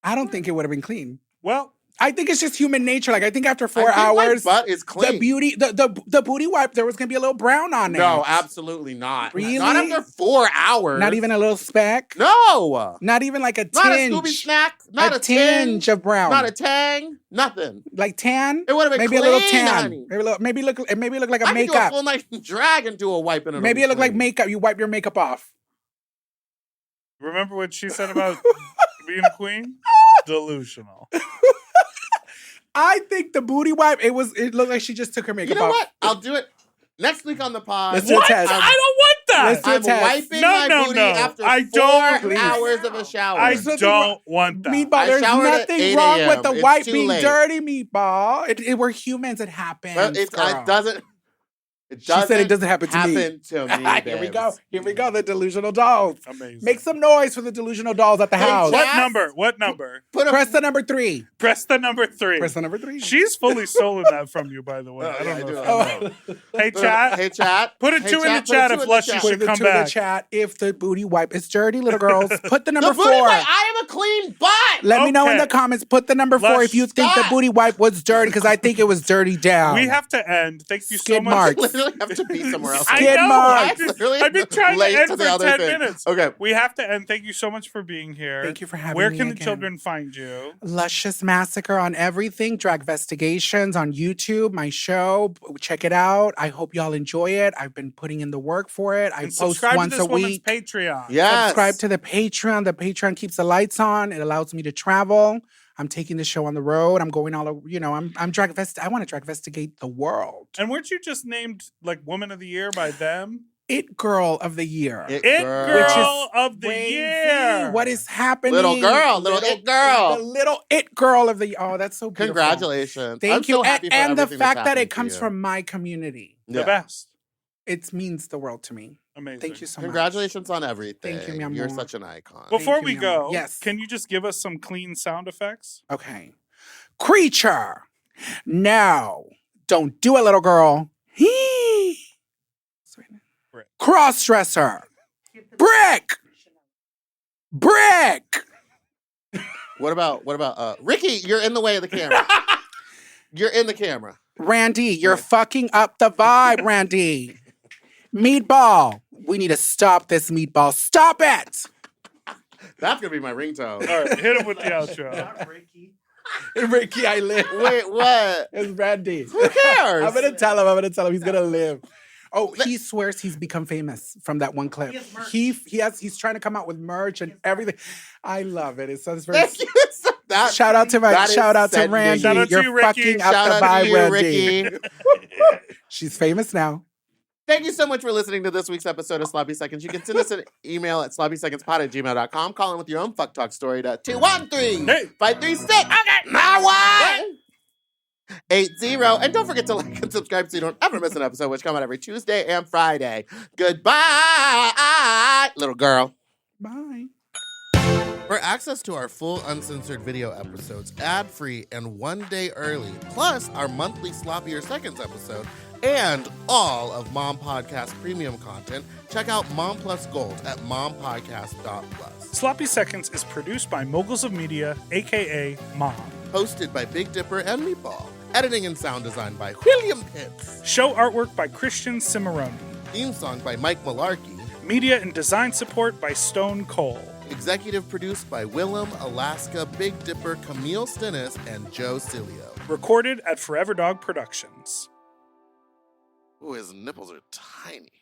I don't think it would have been clean. Well, I think it's just human nature. Like, I think after 4 hours, my butt is clean. The booty wipe, there was going to be a little brown on it. No, absolutely not. Really? Not after 4 hours. Not even a little speck? No. Not even like a tinge. Not a Scooby snack. Not a tinge of brown. Not a tang. Nothing. Like tan? It would have been maybe clean, a little tan. honey. Maybe look like a I makeup. could do a full night drag and do a wipe and maybe it looked like makeup. You wipe your makeup off. Remember what she said about being a queen? Delusional. I think the booty wipe, it looked like she just took her makeup off. You know what? I'll do it next week on the pod. Let's do a test. I don't want that. Let's do a I'm test. wiping my booty after 4 hours of a shower. I don't want that. Meatball, there's nothing wrong with the It's wipe too being late. dirty, Meatball. We're humans. It happens. Well, it doesn't. She said it doesn't happen to me. Here we go. Here we go. The delusional dolls. Amazing. Make some noise for the delusional dolls at the house. What number? Press the number 3. Press the number 3. Press the number 3. She's fully stolen that from you, by the way. I don't know. Hey, chat. Hey, chat. Put a 2 in the chat if Lushy should come Put back. in the chat if the booty wipe is dirty, little girls. Put the number 4. I have a clean butt. Let me know in the comments. Put the number 4 if you think the booty wipe was dirty, because I think it was dirty down. We have to end. Thank you so Skid much. marks. literally have to be somewhere else. Skid I know. marks. I've been trying to late end to for the other 10 thing. minutes. Okay. We have to end. Thank you so much for being here. Thank you for having Where me can the again. children find you? Lushious Massacre on everything. Dragvestigations on YouTube. My show. Check it out. I hope y'all enjoy it. I've been putting in the work for it. I And post subscribe to once this a woman's week. Patreon. Yes. Subscribe to the Patreon. The Patreon keeps the lights on. It allows me to travel. I'm taking the show on the road. I'm going all over. You know, I'm I want to dragvestigate the world. And weren't you just named like Woman of the Year by them? It Girl of the Year. It girl. Which is Girl of the crazy. Year. What is happening? Little girl, little it girl. The little it girl of the Oh, that's so beautiful. Congratulations. Thank I'm you. so happy for and the everything that's fact that happening it for comes you. from my community. The Yeah. best. It means the world to me. Amazing. Thank you so much. Congratulations on everything. Thank you, mi amor. You're such an icon. Before Thank you, we mi amor. go, Yes. can you just give us some clean sound effects? Okay. Creature. No. Don't do it, little girl. Hee. Brick. Cross-dresser. Brick. Brick. What about Ricky, you're in the way of the camera. You're in the camera. Randy, you're fucking up the vibe, Randy. Meatball. We need to stop this, Meatball. Stop it. That's gonna be my ringtone. All right, hit him with the outro. Ricky, I live. Wait, what? It's Randy. Who cares? I'm gonna tell him. He's gonna live. Oh, he swears he's become famous from that one clip. He's trying to come out with merch and everything. I love it. It's so it's very. Thank you. That- Shout out to that is Randy. Shout out to You're you, Ricky. fucking Shout up the out to vibe, you, Randy. Ricky. She's famous now. Thank you so much for listening to this week's episode of Sloppy Seconds. You can send us an email at sloppysecondspod@gmail.com. Call in with your own fuck talk story to 213-536-981-80. And don't forget to like and subscribe so you don't ever miss an episode, which come out every Tuesday and Friday. Goodbye, little girl. Bye. For access to our full uncensored video episodes, ad-free and 1 day early, plus our monthly Sloppier Seconds episode, and all of Mom Podcast premium content, check out Mom Plus Gold at mompodcast.plus. Sloppy Seconds is produced by Moguls of Media, a.k.a. Mom. Hosted by Big Dipper and Meatball. Editing and sound design by William Pitts. Show artwork by Christian Cimarroni. Theme song by Mike Malarkey. Media and design support by Stone Cole. Executive produced by Willem, Alaska, Big Dipper, Camille Stennis, and Joe Cilio. Recorded at Forever Dog Productions. Ooh, his nipples are tiny.